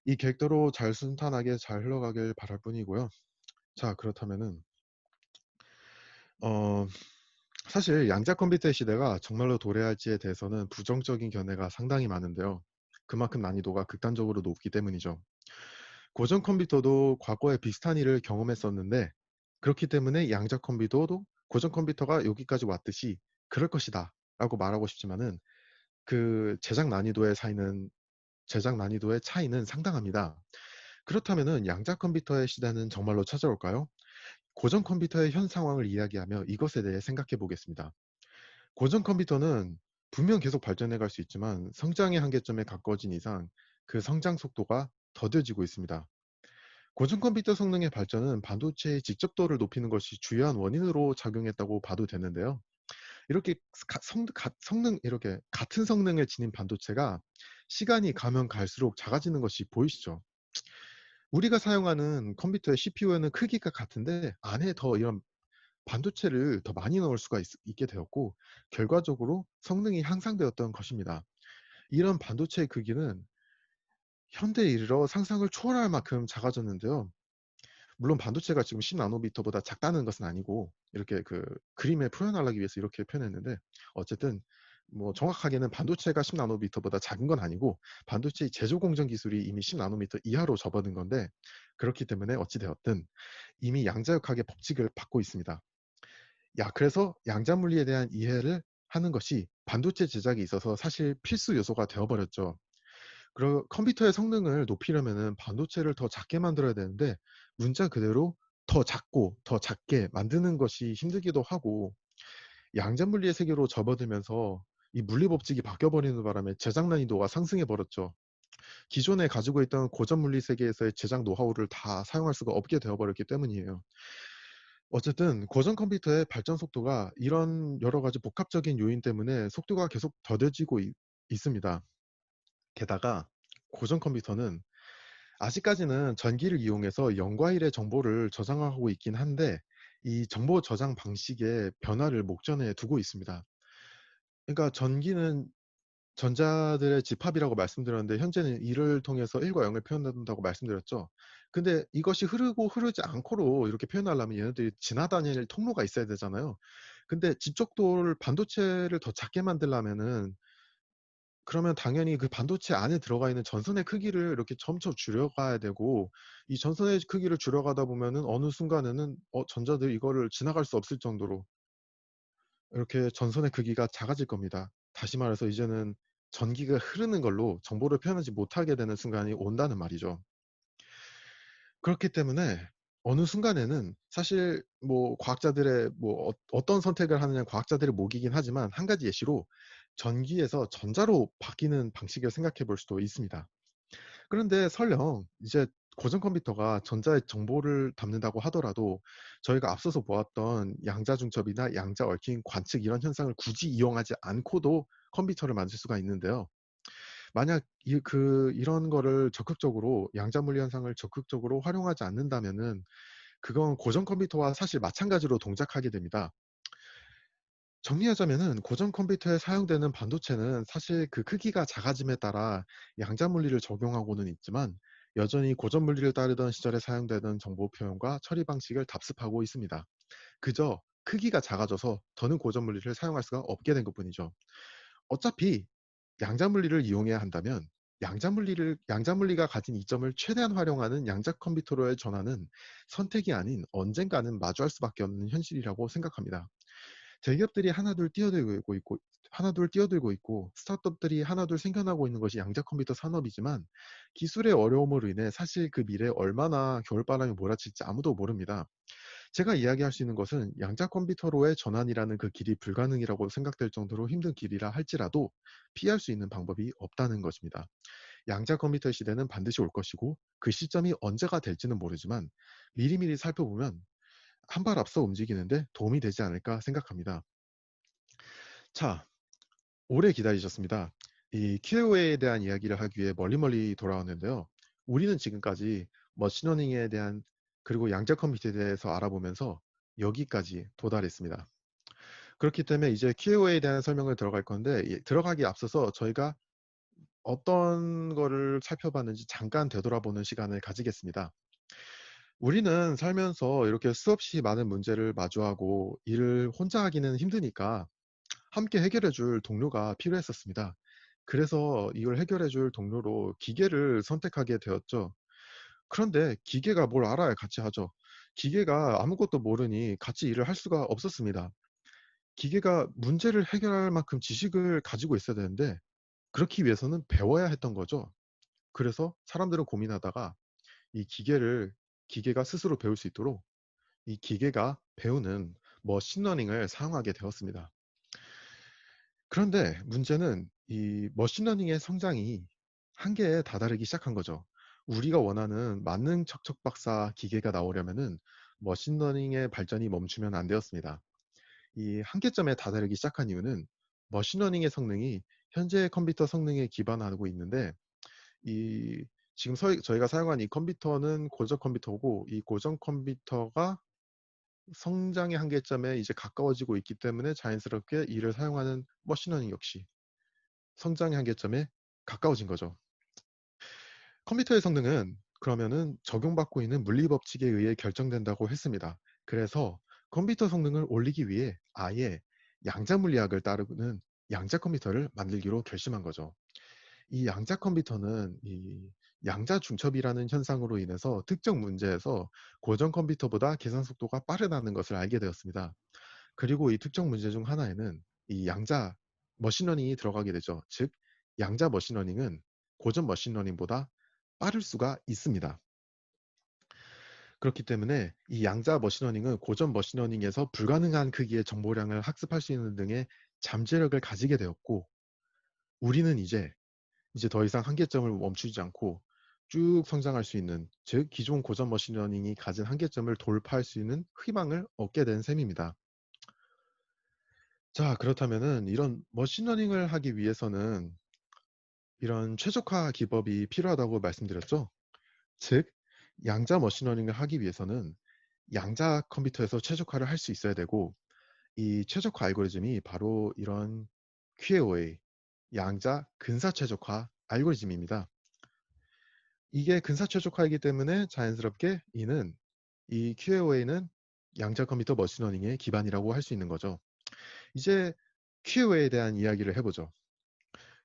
이 계획대로 잘 순탄하게 잘 흘러가길 바랄 뿐이고요. 자, 그렇다면은 어, 사실 양자 컴퓨터의 시대가 정말로 도래할지에 대해서는 부정적인 견해가 상당히 많은데요. 그만큼 난이도가 극단적으로 높기 때문이죠. 고전 컴퓨터도 과거에 비슷한 일을 경험했었는데 그렇기 때문에 양자 컴퓨터도 고전 컴퓨터가 여기까지 왔듯이 그럴 것이다 라고 말하고 싶지만은 제작 난이도의 차이는 상당합니다. 그렇다면은 양자 컴퓨터의 시대는 정말로 찾아올까요? 고전 컴퓨터의 현 상황을 이야기하며 이것에 대해 생각해 보겠습니다. 고전 컴퓨터는 분명 계속 발전해 갈 수 있지만 성장의 한계점에 가까워진 이상 그 성장 속도가 더뎌지고 있습니다. 고전 컴퓨터 성능의 발전은 반도체의 직접도를 높이는 것이 주요한 원인으로 작용했다고 봐도 되는데요. 이렇게 이렇게 같은 성능을 지닌 반도체가 시간이 가면 갈수록 작아지는 것이 보이시죠? 우리가 사용하는 컴퓨터의 CPU에는 크기가 같은데 안에 더 이런 반도체를 더 많이 넣을 수가 있게 되었고 결과적으로 성능이 향상되었던 것입니다. 이런 반도체의 크기는 현대에 이르러 상상을 초월할 만큼 작아졌는데요. 물론 반도체가 지금 10나노미터보다 작다는 것은 아니고 이렇게 그림에 표현하기 위해서 이렇게 표현했는데 어쨌든 뭐 정확하게는 반도체가 10나노미터보다 작은 건 아니고 반도체의 제조 공정 기술이 이미 10나노미터 이하로 접어든 건데 그렇기 때문에 어찌 되었든 이미 양자역학의 법칙을 받고 있습니다. 그래서 양자 물리에 대한 이해를 하는 것이 반도체 제작에 있어서 사실 필수 요소가 되어 버렸죠. 그리고 컴퓨터의 성능을 높이려면은 반도체를 더 작게 만들어야 되는데 문자 그대로 더 작고 더 작게 만드는 것이 힘들기도 하고 양자 물리의 세계로 접어들면서 이 물리 법칙이 바뀌어 버리는 바람에 제작 난이도가 상승해 버렸죠. 기존에 가지고 있던 고전 물리 세계에서의 제작 노하우를 다 사용할 수가 없게 되어버렸기 때문이에요. 어쨌든 고전 컴퓨터의 발전 속도가 이런 여러 가지 복합적인 요인 때문에 속도가 계속 더뎌지고 있습니다. 게다가 고전 컴퓨터는 아직까지는 전기를 이용해서 0과 1의 정보를 저장하고 있긴 한데 이 정보 저장 방식의 변화를 목전에 두고 있습니다. 그러니까 전기는 전자들의 집합이라고 말씀드렸는데 현재는 이를 통해서 1과 0을 표현한다고 말씀드렸죠. 근데 이것이 흐르고 흐르지 않고로 이렇게 표현하려면 얘네들이 지나다닐 통로가 있어야 되잖아요. 근데 집적도를 반도체를 더 작게 만들려면은 그러면 당연히 그 반도체 안에 들어가 있는 전선의 크기를 이렇게 점점 줄여가야 되고 이 전선의 크기를 줄여가다 보면은 어느 순간에는 전자들이 이거를 지나갈 수 없을 정도로 이렇게 전선의 크기가 작아질 겁니다. 다시 말해서 이제는 전기가 흐르는 걸로 정보를 표현하지 못하게 되는 순간이 온다는 말이죠. 그렇기 때문에 어느 순간에는 사실 뭐 과학자들의 뭐 어떤 선택을 하느냐는 과학자들의 몫이긴 하지만 한 가지 예시로 전기에서 전자로 바뀌는 방식을 생각해 볼 수도 있습니다. 그런데 설령 이제 고전 컴퓨터가 전자의 정보를 담는다고 하더라도 저희가 앞서서 보았던 양자 중첩이나 양자 얽힌 관측 이런 현상을 굳이 이용하지 않고도 컴퓨터를 만들 수가 있는데요. 만약 이런 거를 적극적으로 양자 물리 현상을 적극적으로 활용하지 않는다면은 그건 고전 컴퓨터와 사실 마찬가지로 동작하게 됩니다. 정리하자면은 고전 컴퓨터에 사용되는 반도체는 사실 그 크기가 작아짐에 따라 양자 물리를 적용하고는 있지만 여전히 고전 물리를 따르던 시절에 사용되던 정보 표현과 처리 방식을 답습하고 있습니다. 그저 크기가 작아져서 더는 고전 물리를 사용할 수가 없게 된 것뿐이죠. 어차피 양자 물리를 이용해야 한다면 양자 물리가 가진 이점을 최대한 활용하는 양자 컴퓨터로의 전환은 선택이 아닌 언젠가는 마주할 수밖에 없는 현실이라고 생각합니다. 대기업들이 하나둘 뛰어들고 있고 스타트업들이 하나둘 생겨나고 있는 것이 양자 컴퓨터 산업이지만 기술의 어려움으로 인해 사실 그 미래에 얼마나 겨울바람이 몰아칠지 아무도 모릅니다. 제가 이야기할 수 있는 것은 양자 컴퓨터로의 전환이라는 그 길이 불가능이라고 생각될 정도로 힘든 길이라 할지라도 피할 수 있는 방법이 없다는 것입니다. 양자 컴퓨터 시대는 반드시 올 것이고 그 시점이 언제가 될지는 모르지만 미리미리 살펴보면 한 발 앞서 움직이는데 도움이 되지 않을까 생각합니다. 자, 오래 기다리셨습니다. 이 QA에 대한 이야기를 하기 위해 멀리 돌아왔는데요. 우리는 지금까지 머신러닝에 대한 그리고 양자 컴퓨터에 대해서 알아보면서 여기까지 도달했습니다. 그렇기 때문에 이제 QA에 대한 설명을 들어갈 건데 들어가기 앞서서 저희가 어떤 거를 살펴봤는지 잠깐 되돌아보는 시간을 가지겠습니다. 우리는 살면서 이렇게 수없이 많은 문제를 마주하고 일을 혼자 하기는 힘드니까 함께 해결해 줄 동료가 필요했었습니다. 그래서 이걸 해결해 줄 동료로 기계를 선택하게 되었죠. 그런데 기계가 뭘 알아야 같이 하죠. 기계가 아무것도 모르니 같이 일을 할 수가 없었습니다. 기계가 문제를 해결할 만큼 지식을 가지고 있어야 되는데 그렇기 위해서는 배워야 했던 거죠. 그래서 사람들은 고민하다가 이 기계가 스스로 배울 수 있도록 이 기계가 배우는 머신러닝을 사용하게 되었습니다. 그런데 문제는 이 머신러닝의 성장이 한계에 다다르기 시작한 거죠. 우리가 원하는 만능 척척 박사 기계가 나오려면은 머신러닝의 발전이 멈추면 안 되었습니다. 이 한계점에 다다르기 시작한 이유는 머신러닝의 성능이 현재 컴퓨터 성능에 기반하고 있는데 이 지금 저희가 사용한 이 컴퓨터는 고전 컴퓨터고 이 고전 컴퓨터가 성장의 한계점에 이제 가까워지고 있기 때문에 자연스럽게 이를 사용하는 머신러닝 역시 성장의 한계점에 가까워진 거죠. 컴퓨터의 성능은 그러면은 적용받고 있는 물리 법칙에 의해 결정된다고 했습니다. 그래서 컴퓨터 성능을 올리기 위해 아예 양자 물리학을 따르는 양자 컴퓨터를 만들기로 결심한 거죠. 이 양자 컴퓨터는 이 양자 중첩이라는 현상으로 인해서 특정 문제에서 고전 컴퓨터보다 계산 속도가 빠르다는 것을 알게 되었습니다. 그리고 이 특정 문제 중 하나에는 이 양자 머신러닝이 들어가게 되죠. 즉 양자 머신러닝은 고전 머신러닝보다 빠를 수가 있습니다. 그렇기 때문에 이 양자 머신러닝은 고전 머신러닝에서 불가능한 크기의 정보량을 학습할 수 있는 등의 잠재력을 가지게 되었고 우리는 이제 이제 더 이상 한계점을 멈추지 않고 쭉 성장할 수 있는, 즉 기존 고전 머신러닝이 가진 한계점을 돌파할 수 있는 희망을 얻게 된 셈입니다. 자, 그렇다면은 이런 머신러닝을 하기 위해서는 이런 최적화 기법이 필요하다고 말씀드렸죠. 즉 양자 머신러닝을 하기 위해서는 양자 컴퓨터에서 최적화를 할 수 있어야 되고, 이 최적화 알고리즘이 바로 이런 QAOA, 양자 근사 최적화 알고리즘입니다. 이게 근사 최적화이기 때문에 자연스럽게 이 QAOA는 양자 컴퓨터 머신러닝의 기반이라고 할 수 있는 거죠. 이제 QAOA에 대한 이야기를 해보죠.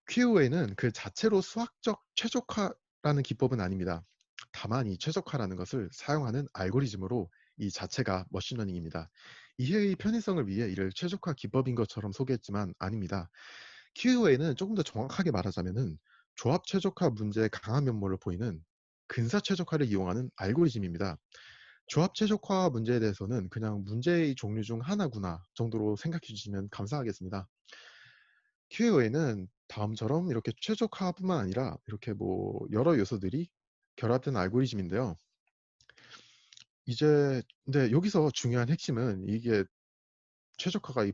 QAOA는 그 자체로 수학적 최적화라는 기법은 아닙니다. 다만 이 최적화라는 것을 사용하는 알고리즘으로 이 자체가 머신러닝입니다. 이해의 편의성을 위해 이를 최적화 기법인 것처럼 소개했지만 아닙니다. QA는 조금 더 정확하게 말하자면은 조합 최적화 문제의 강한 면모를 보이는 근사 최적화를 이용하는 알고리즘입니다. 조합 최적화 문제에 대해서는 그냥 문제의 종류 중 하나구나 정도로 생각해 주시면 감사하겠습니다. QA는 다음처럼 이렇게 최적화뿐만 아니라 이렇게 뭐 여러 요소들이 결합된 알고리즘인데요. 이제 근데 여기서 중요한 핵심은 이게 최적화가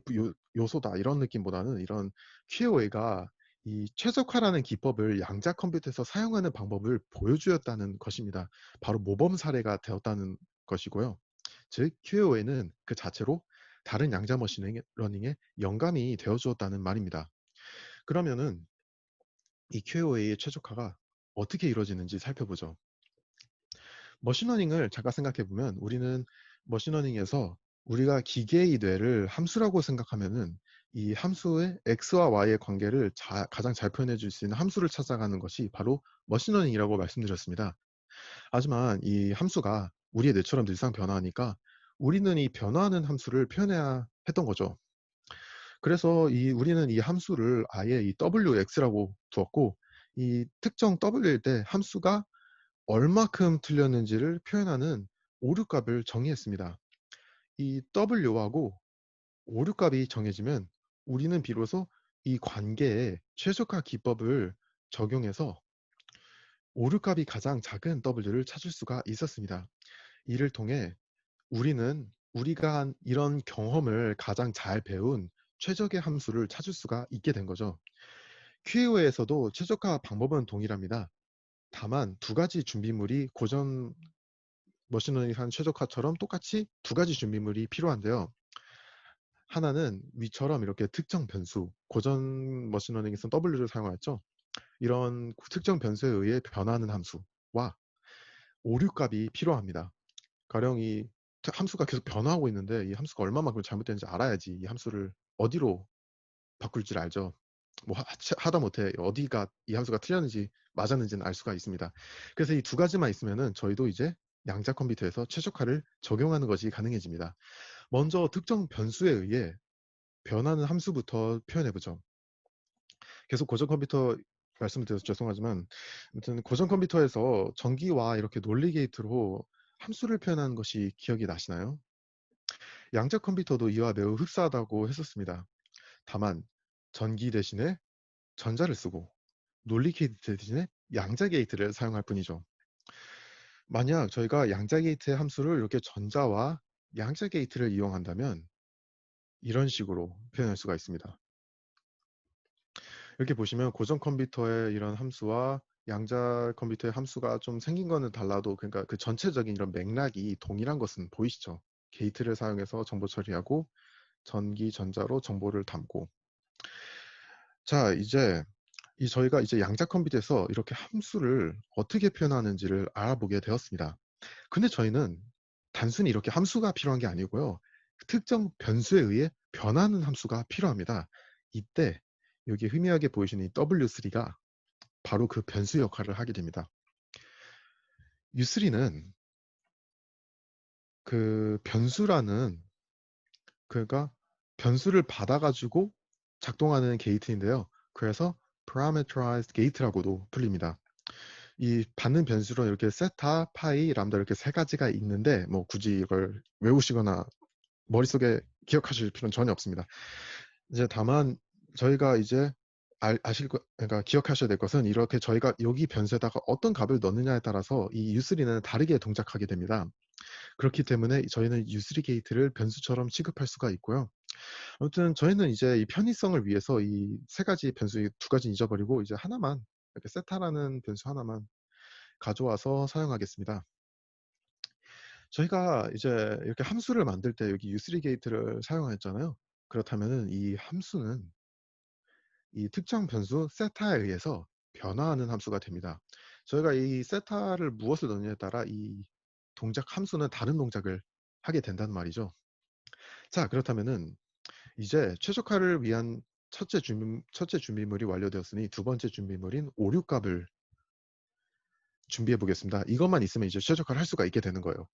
요소다 이런 느낌보다는 이런 QA가 이 최적화라는 기법을 양자 컴퓨터에서 사용하는 방법을 보여주었다는 것입니다. 바로 모범 사례가 되었다는 것이고요. 즉 QA는 그 자체로 다른 양자 머신러닝의 영감이 되어 주었다는 말입니다. 그러면은 이 QA의 최적화가 어떻게 이루어지는지 살펴보죠. 머신러닝을 잠깐 생각해 보면 우리는 머신러닝에서 우리가 기계의 뇌를 함수라고 생각하면은 이 함수의 x와 y의 관계를 가장 잘 표현해 줄 수 있는 함수를 찾아가는 것이 바로 머신러닝이라고 말씀드렸습니다. 하지만 이 함수가 우리의 뇌처럼 늘상 변화하니까 우리는 이 변화하는 함수를 표현해야 했던 거죠. 그래서 우리는 이 함수를 아예 이 wx라고 두었고, 이 특정 w일 때 함수가 얼마큼 틀렸는지를 표현하는 오류값을 정의했습니다. 이 w하고 오류값이 정해지면 우리는 비로소 이 관계에 최적화 기법을 적용해서 오류값이 가장 작은 w를 찾을 수가 있었습니다. 이를 통해 우리가 한 이런 경험을 가장 잘 배운 최적의 함수를 찾을 수가 있게 된 거죠. QAO에서도 최적화 방법은 동일합니다. 다만 두 가지 준비물이 고전 머신러닝 한 최적화처럼 똑같이 두 가지 준비물이 필요한데요. 하나는 위처럼 이렇게 특정 변수, 고전 머신러닝에서는 W를 사용하였죠. 이런 특정 변수에 의해 변하는 함수와 오류값이 필요합니다. 가령 이 함수가 계속 변화하고 있는데 이 함수가 얼마만큼 잘못되는지 알아야지 이 함수를 어디로 바꿀지를 알죠. 뭐 하다못해 어디가 이 함수가 틀렸는지 맞았는지는 알 수가 있습니다. 그래서 이 두 가지만 있으면은 저희도 이제 양자 컴퓨터에서 최적화를 적용하는 것이 가능해집니다. 먼저 특정 변수에 의해 변하는 함수부터 표현해보죠. 계속 고전 컴퓨터 말씀드려서 죄송하지만 아무튼 고전 컴퓨터에서 전기와 이렇게 논리 게이트로 함수를 표현하는 것이 기억이 나시나요? 양자 컴퓨터도 이와 매우 흡사하다고 했었습니다. 다만 전기 대신에 전자를 쓰고 논리 게이트 대신에 양자 게이트를 사용할 뿐이죠. 만약 저희가 양자 게이트의 함수를 이렇게 전자와 양자 게이트를 이용한다면 이런 식으로 표현할 수가 있습니다. 이렇게 보시면 고전 컴퓨터의 이런 함수와 양자 컴퓨터의 함수가 좀 생긴 거는 달라도, 그러니까 그 전체적인 이런 맥락이 동일한 것은 보이시죠? 게이트를 사용해서 정보 처리하고 전기, 전자로 정보를 담고. 자, 저희가 이제 양자 컴퓨터에서 이렇게 함수를 어떻게 표현하는지를 알아보게 되었습니다. 근데 저희는 단순히 이렇게 함수가 필요한 게 아니고요. 특정 변수에 의해 변하는 함수가 필요합니다. 이때 여기 희미하게 보이시는 이 W3가 바로 그 변수 역할을 하게 됩니다. U3는 그 그러니까 변수를 받아가지고 작동하는 게이트인데요. 그래서 parameterized gate라고도 불립니다. 이 받는 변수로 이렇게 세타, 파이, 람다 이렇게 세 가지가 있는데 뭐 굳이 이걸 외우시거나 머릿속에 기억하실 필요는 전혀 없습니다. 이제 다만 저희가 이제 그러니까 기억하셔야 될 것은 이렇게 저희가 여기 변수에다가 어떤 값을 넣느냐에 따라서 이 U3는 다르게 동작하게 됩니다. 그렇기 때문에 저희는 U3 게이트를 변수처럼 취급할 수가 있고요. 아무튼 저희는 이제 이 편의성을 위해서 이 세 가지 변수, 이 두 가지는 잊어버리고 이제 하나만, 이렇게 세타라는 변수 하나만 가져와서 사용하겠습니다. 저희가 이제 이렇게 함수를 만들 때 여기 U3 게이트를 사용했잖아요. 그렇다면은 이 함수는 이 특정 변수 세타에 의해서 변화하는 함수가 됩니다. 저희가 이 세타를 무엇을 넣느냐에 따라 이 동작 함수는 다른 동작을 하게 된단 말이죠. 자, 그렇다면은 이제 최적화를 위한 첫째 준비물이 완료되었으니 두 번째 준비물인 오류값을 준비해 보겠습니다. 이것만 있으면 이제 최적화를 할 수가 있게 되는 거예요.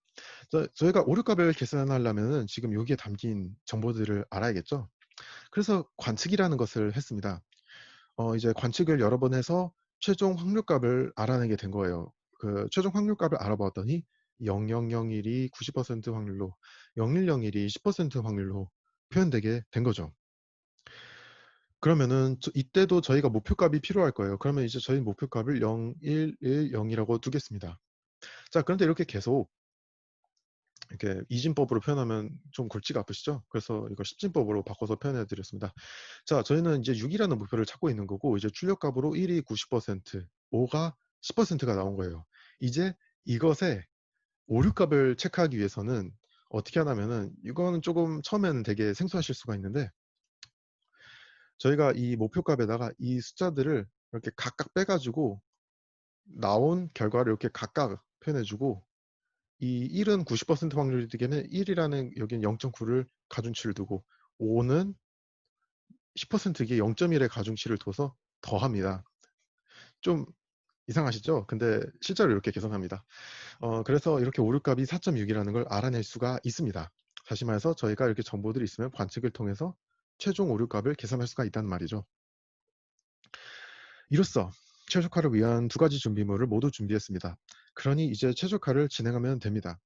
저희가 오류값을 계산하려면은 지금 여기에 담긴 정보들을 알아야겠죠. 그래서 관측이라는 것을 했습니다. 이제 관측을 여러 번 해서 최종 확률값을 알아내게 된 거예요. 그 최종 확률값을 알아봤더니 0001이 90% 확률로, 0101이 10% 확률로 표현되게 된 거죠. 그러면은 이때도 저희가 목표값이 필요할 거예요. 그러면 이제 저희 목표값을 0110이라고 두겠습니다. 자, 그런데 이렇게 계속 이렇게 이진법으로 표현하면 좀 골치가 아프시죠? 그래서 이걸 십진법으로 바꿔서 표현해 드렸습니다. 자, 저희는 이제 6이라는 목표를 찾고 있는 거고, 이제 출력값으로 1이 90%, 5가 10%가 나온 거예요. 이제 이것의 오류값을 체크하기 위해서는 어떻게 하냐면은, 이거는 조금 처음에는 되게 생소하실 수가 있는데, 저희가 이 목표값에다가 이 숫자들을 이렇게 각각 빼가지고 나온 결과를 이렇게 각각 표현해주고, 이 1은 90% 확률이 되게는 1이라는 여기는 0.9를 가중치를 두고, 5는 10%이게 0.1의 가중치를 둬서 더합니다. 좀 이상하시죠? 근데 실제로 이렇게 계산합니다. 그래서 이렇게 오류값이 4.6이라는 걸 알아낼 수가 있습니다. 다시 말해서 저희가 이렇게 정보들이 있으면 관측을 통해서 최종 오류값을 계산할 수가 있다는 말이죠. 이로써 최적화를 위한 두 가지 준비물을 모두 준비했습니다. 그러니 이제 최적화를 진행하면 됩니다.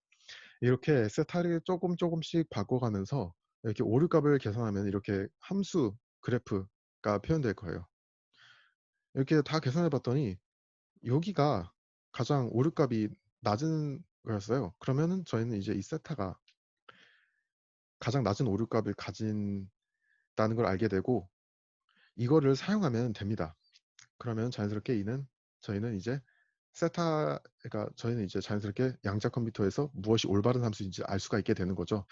이렇게 세타를 조금씩 바꿔가면서 이렇게 오류값을 계산하면 이렇게 함수 그래프가 표현될 거예요. 이렇게 다 계산해 봤더니 여기가 가장 오류값이 낮은 거였어요. 그러면은 저희는 이제 이 세타가 가장 낮은 오류값을 가진다는 걸 알게 되고 이거를 사용하면 됩니다. 그러면 자연스럽게 저희는 이제 그러니까 저희는 이제 자연스럽게 양자 컴퓨터에서 무엇이 올바른 함수인지 알 수가 있게 되는 거죠.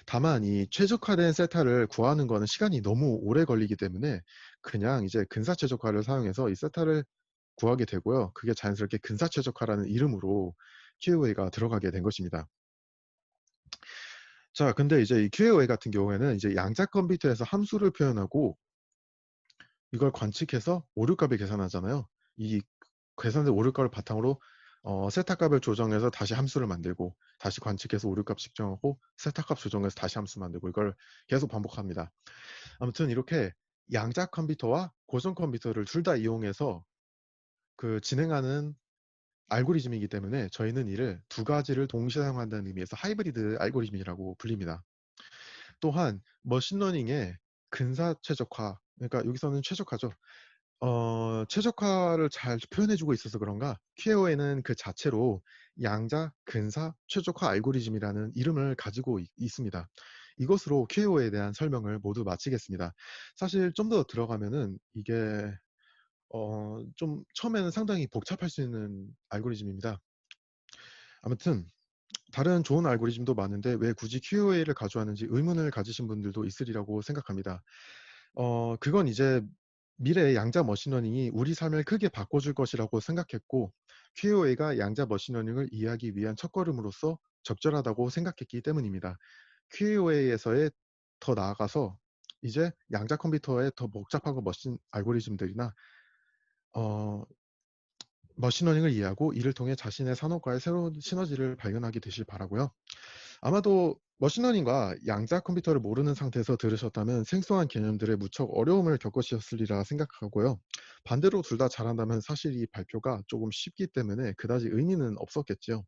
다만 이 최적화된 세타를 구하는 거는 시간이 너무 오래 걸리기 때문에 그냥 이제 근사 최적화를 사용해서 이 세타를 구하게 되고요. 그게 자연스럽게 근사 최적화라는 이름으로 QA가 들어가게 된 것입니다. 자, 근데 이제 이 QA 같은 경우에는 이제 양자 컴퓨터에서 함수를 표현하고 이걸 관측해서 오류값을 계산하잖아요. 이 계산된 오류값을 바탕으로 세타값을 조정해서 다시 함수를 만들고 다시 관측해서 오류값 측정하고 세타값 조정해서 다시 함수 만들고 이걸 계속 반복합니다. 아무튼 이렇게 양자 컴퓨터와 고정 컴퓨터를 둘 다 이용해서 그 진행하는 알고리즘이기 때문에 저희는 이를 두 가지를 동시에 사용한다는 의미에서 하이브리드 알고리즘이라고 불립니다. 또한 머신러닝의 근사 최적화, 그러니까 여기서는 최적화죠. 최적화를 잘 표현해주고 있어서 그런가 QAO에는 그 자체로 양자 근사 최적화 알고리즘이라는 이름을 가지고 있습니다. 이것으로 QAO에 대한 설명을 모두 마치겠습니다. 사실 좀 더 들어가면은 이게 좀 처음에는 상당히 복잡할 수 있는 알고리즘입니다. 아무튼 다른 좋은 알고리즘도 많은데 왜 굳이 QA를 가져왔는지 의문을 가지신 분들도 있으리라고 생각합니다. 그건 이제 미래의 양자 머신러닝이 우리 삶을 크게 바꿔줄 것이라고 생각했고 QA가 양자 머신러닝을 이해하기 위한 첫걸음으로서 적절하다고 생각했기 때문입니다. QA에서의 더 나아가서 이제 양자 컴퓨터의 더 복잡하고 멋진 알고리즘들이나 어, 머신러닝을 이해하고 이를 통해 자신의 산업과의 새로운 시너지를 발견하게 되실 바라고요. 아마도 머신러닝과 양자 컴퓨터를 모르는 상태에서 들으셨다면 생소한 개념들에 무척 어려움을 겪으셨으리라 생각하고요. 반대로 둘 다 잘한다면 사실 이 발표가 조금 쉽기 때문에 그다지 의미는 없었겠지요.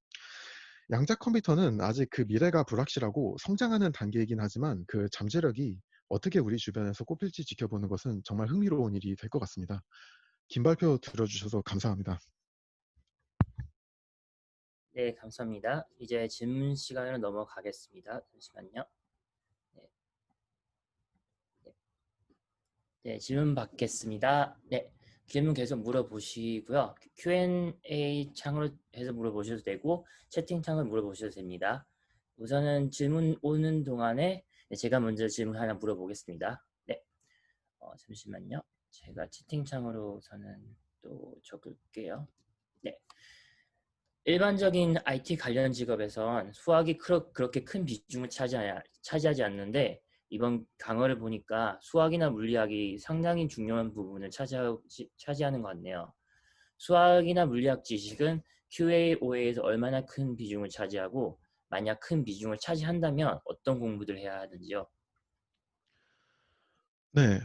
양자 컴퓨터는 아직 그 미래가 불확실하고 성장하는 단계이긴 하지만 그 잠재력이 어떻게 우리 주변에서 꼽힐지 지켜보는 것은 정말 흥미로운 일이 될 것 같습니다. 긴 발표 들어주셔서 감사합니다. 네, 감사합니다. 이제 질문 시간으로 넘어가겠습니다. 잠시만요. 네, 네, 네, 질문 받겠습니다. 네, 질문 계속 물어보시고요. Q&A 창으로 해서 물어보셔도 되고 채팅창을 물어보셔도 됩니다. 우선은 질문 오는 동안에 네, 제가 먼저 질문 하나 물어보겠습니다. 네, 잠시만요. 제가 채팅창으로 우선은 또 적을게요. 네. 일반적인 IT 관련 직업에선 수학이 그렇게 큰 비중을 차지하지 않는데 이번 강의를 보니까 수학이나 물리학이 상당히 중요한 부분을 차지하는 것 같네요. 수학이나 물리학 지식은 QA/OA에서 얼마나 큰 비중을 차지하고 만약 큰 비중을 차지한다면 어떤 공부들 해야 하는지요? 네,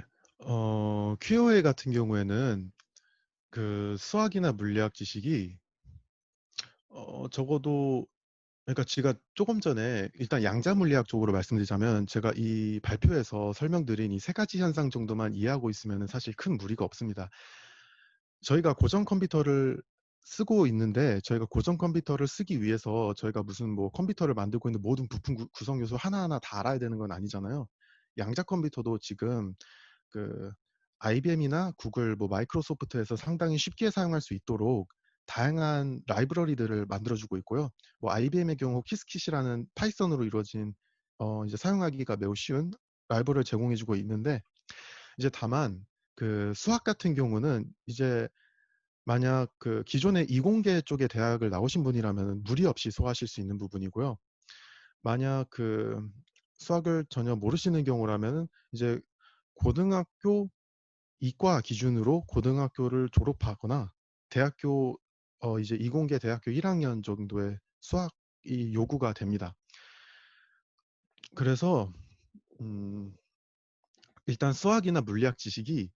QOA 같은 경우에는 그 수학이나 물리학 지식이 적어도 그러니까 제가 조금 전에 일단 양자 물리학 쪽으로 말씀드리자면 제가 이 발표에서 설명드린 이 세 가지 현상 정도만 이해하고 있으면 사실 큰 무리가 없습니다. 저희가 고전 컴퓨터를 쓰고 있는데 저희가 고전 컴퓨터를 쓰기 위해서 저희가 무슨 뭐 컴퓨터를 만들고 있는 모든 부품 구성 요소 하나하나 다 알아야 되는 건 아니잖아요. 양자 컴퓨터도 지금 그 IBM이나 구글, 뭐 마이크로소프트에서 상당히 쉽게 사용할 수 있도록 다양한 라이브러리들을 만들어주고 있고요. 뭐 IBM의 경우 키스킷이라는 파이썬으로 이루어진 이제 사용하기가 매우 쉬운 라이브러리를 제공해주고 있는데 이제 다만 그 수학 같은 경우는 이제 만약 그 기존의 이공계 쪽의 대학을 나오신 분이라면 무리 없이 소화하실 수 있는 부분이고요. 만약 그 수학을 전혀 모르시는 경우라면 이제 고등학교 이과 기준으로 고등학교를 졸업하거나 대학교 이제 이공계 대학교 1학년 정도의 수학이 요구가 됩니다. 그래서 일단 수학이나 물리학 지식이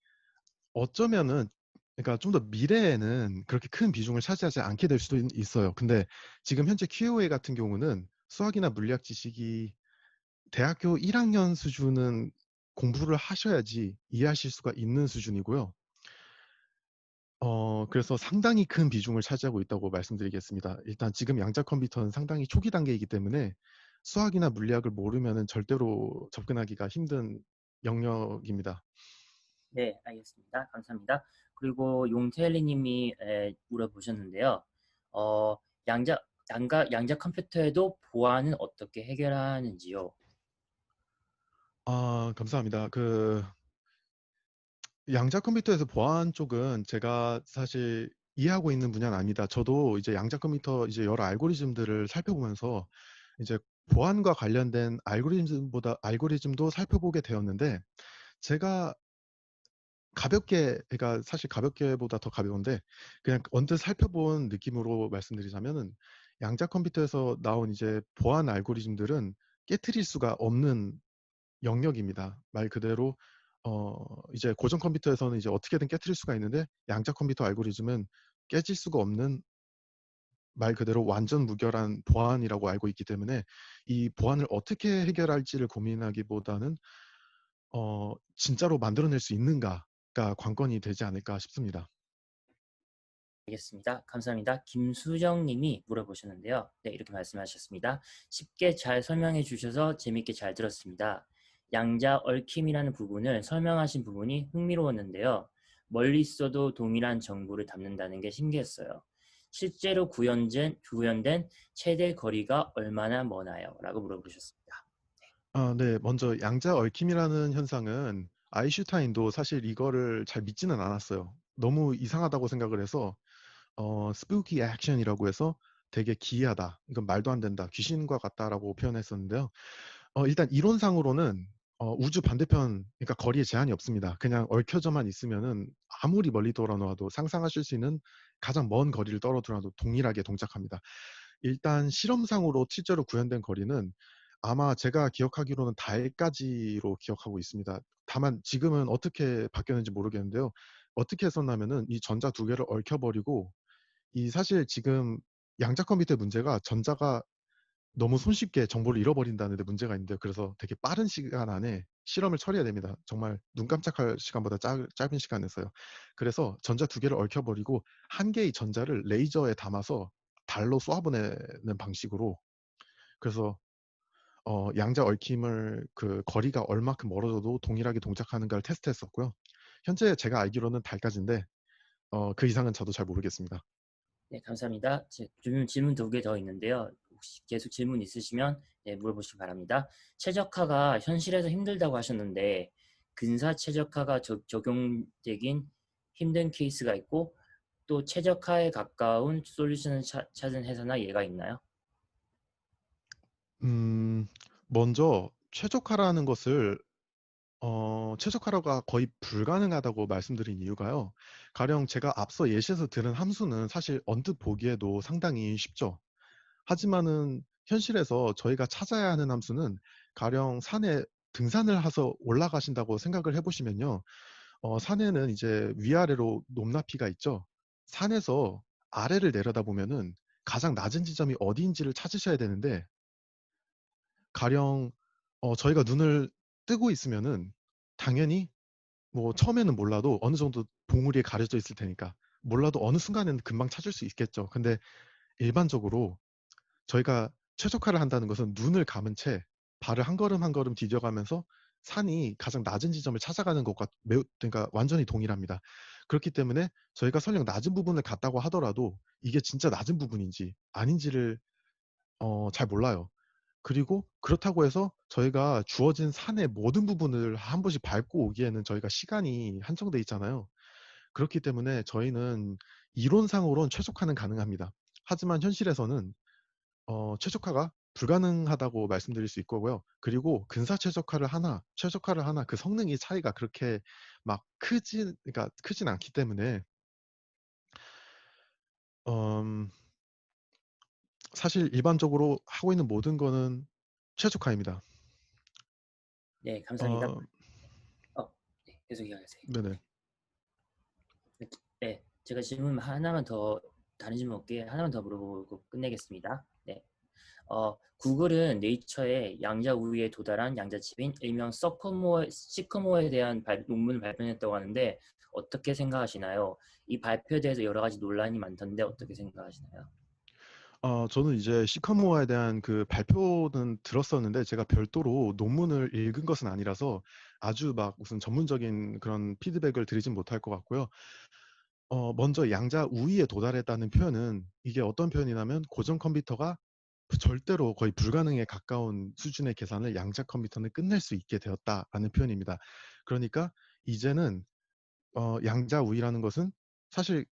어쩌면은 그러니까 좀 더 미래에는 그렇게 큰 비중을 차지하지 않게 될 수도 있어요. 근데 지금 현재 QOA 같은 경우는 수학이나 물리학 지식이 대학교 1학년 수준은 공부를 하셔야지 이해하실 수가 있는 수준이고요. 그래서 상당히 큰 비중을 차지하고 있다고 말씀드리겠습니다. 일단 지금 양자 컴퓨터는 상당히 초기 단계이기 때문에 수학이나 물리학을 모르면은 절대로 접근하기가 힘든 영역입니다. 네, 알겠습니다. 감사합니다. 그리고 용태리 님이 물어보셨는데요. 어, 양자 컴퓨터에도 보안은 어떻게 해결하는지요? 아, 감사합니다. 그 양자 컴퓨터에서 보안 쪽은 제가 사실 이해하고 있는 분야는 아닙니다. 저도 이제 양자 컴퓨터 이제 여러 알고리즘들을 살펴보면서 이제 보안과 관련된 알고리즘도 살펴보게 되었는데 제가 가볍게 그러니까 사실 가볍게보다 더 가벼운데 그냥 언뜻 살펴본 느낌으로 말씀드리자면은 양자 컴퓨터에서 나온 이제 보안 알고리즘들은 깨트릴 수가 없는 영역입니다. 말 그대로 이제 고전 컴퓨터에서는 이제 어떻게든 깨트릴 수가 있는데 양자 컴퓨터 알고리즘은 깨질 수가 없는 말 그대로 완전 무결한 보안이라고 알고 있기 때문에 이 보안을 어떻게 해결할지를 고민하기보다는 진짜로 만들어낼 수 있는가가 관건이 되지 않을까 싶습니다. 알겠습니다. 감사합니다. 김수정 님이 물어보셨는데요. 네, 이렇게 말씀하셨습니다. 쉽게 잘 설명해 주셔서 재밌게 잘 들었습니다. 양자 얽힘이라는 부분을 설명하신 부분이 흥미로웠는데요. 멀리 있어도 동일한 정보를 담는다는 게 신기했어요. 실제로 구현된 최대 거리가 얼마나 머나요? 라고 물어보셨습니다. 아, 네. 먼저 양자 얽힘이라는 현상은 아인슈타인도 사실 이거를 잘 믿지는 않았어요. 너무 이상하다고 생각을 해서 spooky action이라고 해서 되게 기이하다. 이건 말도 안 된다. 귀신과 같다라고 표현했었는데요. 일단 이론상으로는 우주 반대편, 그러니까 거리에 제한이 없습니다. 그냥 얽혀져만 있으면은 아무리 멀리 떨어놔도 상상하실 수 있는 가장 먼 거리를 떨어져도 동일하게 동작합니다. 일단 실험상으로 실제로 구현된 거리는 아마 제가 기억하기로는 달까지로 기억하고 있습니다. 다만 지금은 어떻게 바뀌었는지 모르겠는데요. 어떻게 했었냐면은 이 전자 두 개를 얽혀버리고 이 사실 지금 양자 컴퓨터의 문제가 전자가 너무 손쉽게 정보를 잃어버린다는 데 문제가 있는데 그래서 되게 빠른 시간 안에 실험을 처리해야 됩니다. 정말 눈 깜짝할 시간보다 짧은 시간에서요. 그래서 전자 두 개를 얽혀버리고 한 개의 전자를 레이저에 담아서 달로 쏘아보내는 방식으로 그래서 양자 얽힘을 그 거리가 얼마큼 멀어져도 동일하게 동작하는가를 테스트했었고요. 현재 제가 알기로는 달까지인데 그 이상은 저도 잘 모르겠습니다. 네, 감사합니다. 질문 두 개 더 있는데요. 혹시 계속 질문 있으시면 네, 물어보시기 바랍니다. 최적화가 현실에서 힘들다고 하셨는데 근사 최적화가 적용되긴 힘든 케이스가 있고 또 최적화에 가까운 솔루션을 찾은 회사나 예가 있나요? 음, 먼저 최적화라는 것을 최적화가 거의 불가능하다고 말씀드린 이유가요. 가령 제가 앞서 예시에서 들은 함수는 사실 언뜻 보기에도 상당히 쉽죠. 하지만은 현실에서 저희가 찾아야 하는 함수는 가령 산에 등산을 해서 올라가신다고 생각을 해보시면요. 산에는 이제 위아래로 높낮이가 있죠. 산에서 아래를 내려다보면은 가장 낮은 지점이 어디인지를 찾으셔야 되는데 가령 저희가 눈을 뜨고 있으면은 당연히 뭐 처음에는 몰라도 어느 정도 봉우리에 가려져 있을 테니까 몰라도 어느 순간에는 금방 찾을 수 있겠죠. 근데 일반적으로 저희가 최적화를 한다는 것은 눈을 감은 채 발을 한 걸음 한 걸음 디뎌가면서 산이 가장 낮은 지점을 찾아가는 것과 매우 그러니까 완전히 동일합니다. 그렇기 때문에 저희가 설령 낮은 부분을 갔다고 하더라도 이게 진짜 낮은 부분인지 아닌지를 잘 몰라요. 그리고 그렇다고 해서 저희가 주어진 산의 모든 부분을 한 번씩 밟고 오기에는 저희가 시간이 한정돼 있잖아요. 그렇기 때문에 저희는 이론상으론 최적화는 가능합니다. 하지만 현실에서는 최적화가 불가능하다고 말씀드릴 수 있고요. 그리고 근사 최적화를 하나 그 성능이 차이가 그렇게 막 그러니까 크진 않기 때문에 음, 사실 일반적으로 하고 있는 모든 거는 최적화입니다. 네, 감사합니다. 어, 네, 계속 이야기하세요. 네네. 네, 제가 질문 하나만 더 다른 질문 없게 하나만 더 물어보고 끝내겠습니다. 네. 구글은 네이처의 양자 우위에 도달한 양자칩인 일명 시커모어에 대한 논문을 발표했다고 하는데 어떻게 생각하시나요? 이 발표에 대해서 여러 가지 논란이 많던데 어떻게 생각하시나요? 저는 이제 시카모어에 대한 그 발표는 들었었는데 제가 별도로 논문을 읽은 것은 아니라서 아주 막 무슨 전문적인 그런 피드백을 드리진 못할 것 같고요. 먼저 양자 우위에 도달했다는 표현은 이게 어떤 표현이냐면 고전 컴퓨터가 절대로 거의 불가능에 가까운 수준의 계산을 양자 컴퓨터는 끝낼 수 있게 되었다라는 표현입니다. 그러니까 이제는 양자 우위라는 것은 사실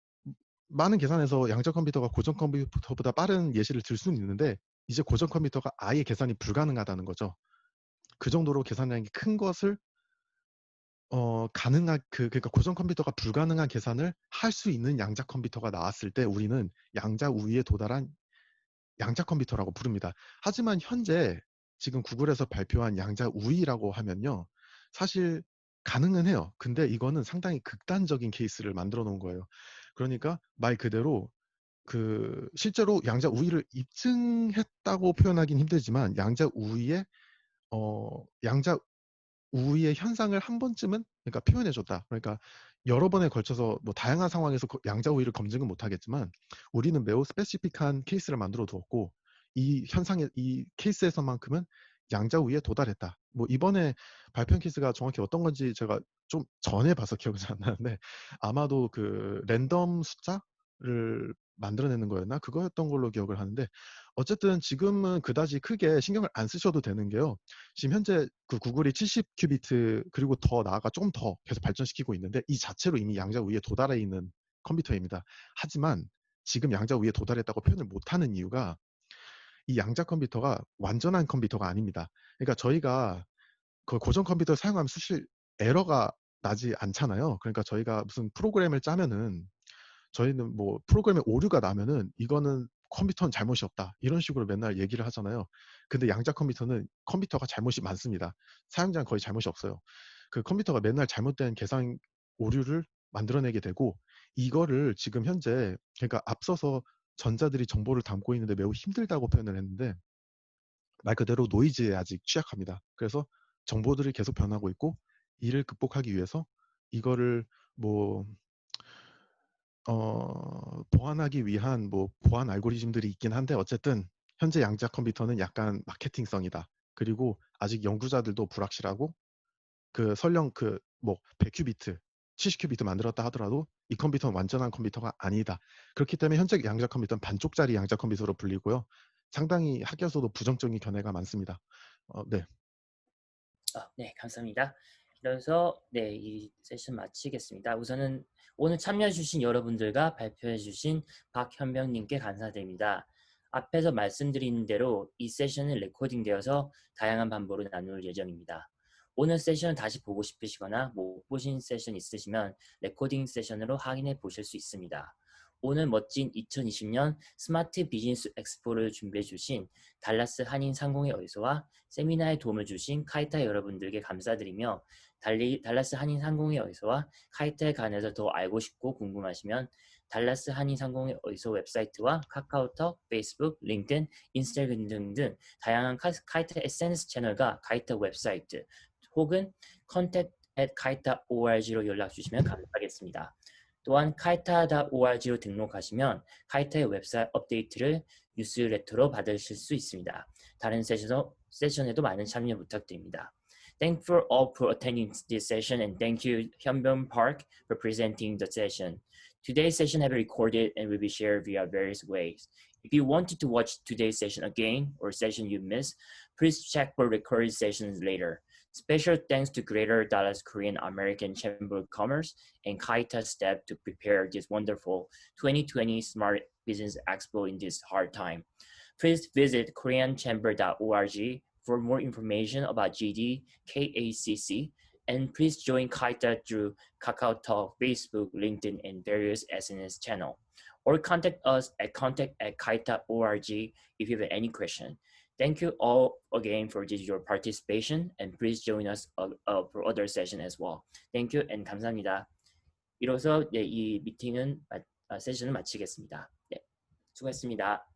많은 계산에서 양자 컴퓨터가 고전 컴퓨터보다 빠른 예시를 들 수는 있는데 이제 고전 컴퓨터가 아예 계산이 불가능하다는 거죠. 그 정도로 계산량이 큰 것을 가능한 그러니까 고전 컴퓨터가 불가능한 계산을 할 수 있는 양자 컴퓨터가 나왔을 때 우리는 양자 우위에 도달한 양자 컴퓨터라고 부릅니다. 하지만 현재 지금 구글에서 발표한 양자 우위라고 하면요. 사실 가능은 해요. 근데 이거는 상당히 극단적인 케이스를 만들어 놓은 거예요. 그러니까 말 그대로 그 실제로 양자 우위를 입증했다고 표현하긴 힘들지만 양자 우위의 현상을 한 번쯤은 그러니까 표현해줬다. 그러니까 여러 번에 걸쳐서 뭐 다양한 상황에서 양자 우위를 검증은 못하겠지만 우리는 매우 스페시픽한 케이스를 만들어 두었고 이 케이스에서만큼은 양자 우위에 도달했다. 뭐 이번에 발표한 케이스가 정확히 어떤 건지 제가 좀 전에 봐서 기억이 잘 안 나는데 아마도 그 랜덤 숫자를 만들어내는 거였나? 그거였던 걸로 기억을 하는데 어쨌든 지금은 그다지 크게 신경을 안 쓰셔도 되는 게요. 지금 현재 그 구글이 70큐비트 그리고 더 나아가 조금 더 계속 발전시키고 있는데 이 자체로 이미 양자 우위에 도달해 있는 컴퓨터입니다. 하지만 지금 양자 우위에 도달했다고 표현을 못하는 이유가 이 양자 컴퓨터가 완전한 컴퓨터가 아닙니다. 그러니까 저희가 그 고전 컴퓨터를 사용하면 사실 에러가 나지 않잖아요. 그러니까 저희가 무슨 프로그램을 짜면은 저희는 뭐 프로그램에 오류가 나면은 이거는 컴퓨터는 잘못이 없다. 이런 식으로 맨날 얘기를 하잖아요. 근데 양자 컴퓨터는 컴퓨터가 잘못이 많습니다. 사용자는 거의 잘못이 없어요. 그 컴퓨터가 맨날 잘못된 계산 오류를 만들어내게 되고 이거를 지금 현재 그러니까 앞서서 전자들이 정보를 담고 있는데 매우 힘들다고 표현을 했는데 말 그대로 노이즈에 아직 취약합니다. 그래서 정보들이 계속 변하고 있고 이를 극복하기 위해서 이거를 뭐 보완하기 위한 뭐 보완 알고리즘들이 있긴 한데 어쨌든 현재 양자 컴퓨터는 약간 마케팅성이다. 그리고 아직 연구자들도 불확실하고 설령 뭐 100큐비트, 70큐비트 만들었다 하더라도 이 컴퓨터는 완전한 컴퓨터가 아니다. 그렇기 때문에 현재 양자 컴퓨터는 반쪽짜리 양자 컴퓨터로 불리고요. 상당히 학계에서도 부정적인 견해가 많습니다. 네. 네, 감사합니다. 그래서 네, 이 세션 마치겠습니다. 우선은 오늘 참여해주신 여러분들과 발표해주신 박현병님께 감사드립니다. 앞에서 말씀드린 대로 이 세션은 레코딩되어서 다양한 방법으로 나눌 예정입니다. 오늘 세션 다시 보고 싶으시거나 못 보신 세션 있으시면 레코딩 세션으로 확인해 보실 수 있습니다. 오늘 멋진 2020년 스마트 비즈니스 엑스포를 준비해 주신 달라스 한인상공회 어이소와 세미나에 도움을 주신 카이타 여러분들께 감사드리며 달라스 한인상공회 어이소와 카이타에 관해서 더 알고 싶고 궁금하시면 달라스 한인상공회 어이소 웹사이트와 카카오톡, 페이스북, 링크드인, 인스타그램 등등 다양한 카이타 SNS 채널과 카이타 웹사이트 혹은 contact@kaita.org로 연락 주시면 감사하겠습니다. 또한 카이타.org로 등록하시면 카이타의 웹사이트 업데이트를 뉴스레터로 받으실 수 있습니다. 다른 세션에도 많은 참여 부탁드립니다. Thank you all for attending this session and thank you Hyunbyung Park for presenting the session. Today's session have been recorded and will be shared via various ways. If you wanted to watch today's session again or session you missed, please check for recorded sessions later. Special thanks to Greater Dallas Korean American Chamber of Commerce and Kaita staff to prepare this wonderful 2020 Smart Business Expo in this hard time. Please visit koreanchamber.org for more information about GD, KACC, and please join Kaita through KakaoTalk, Facebook, LinkedIn, and various SNS channels. Or contact us at contact@kaita.org if you have any question. Thank you all again for your participation and please join us for other session as well. Thank you and 감사합니다. 이로써 이 미팅은 세션을 마치겠습니다. 네, 수고했습니다.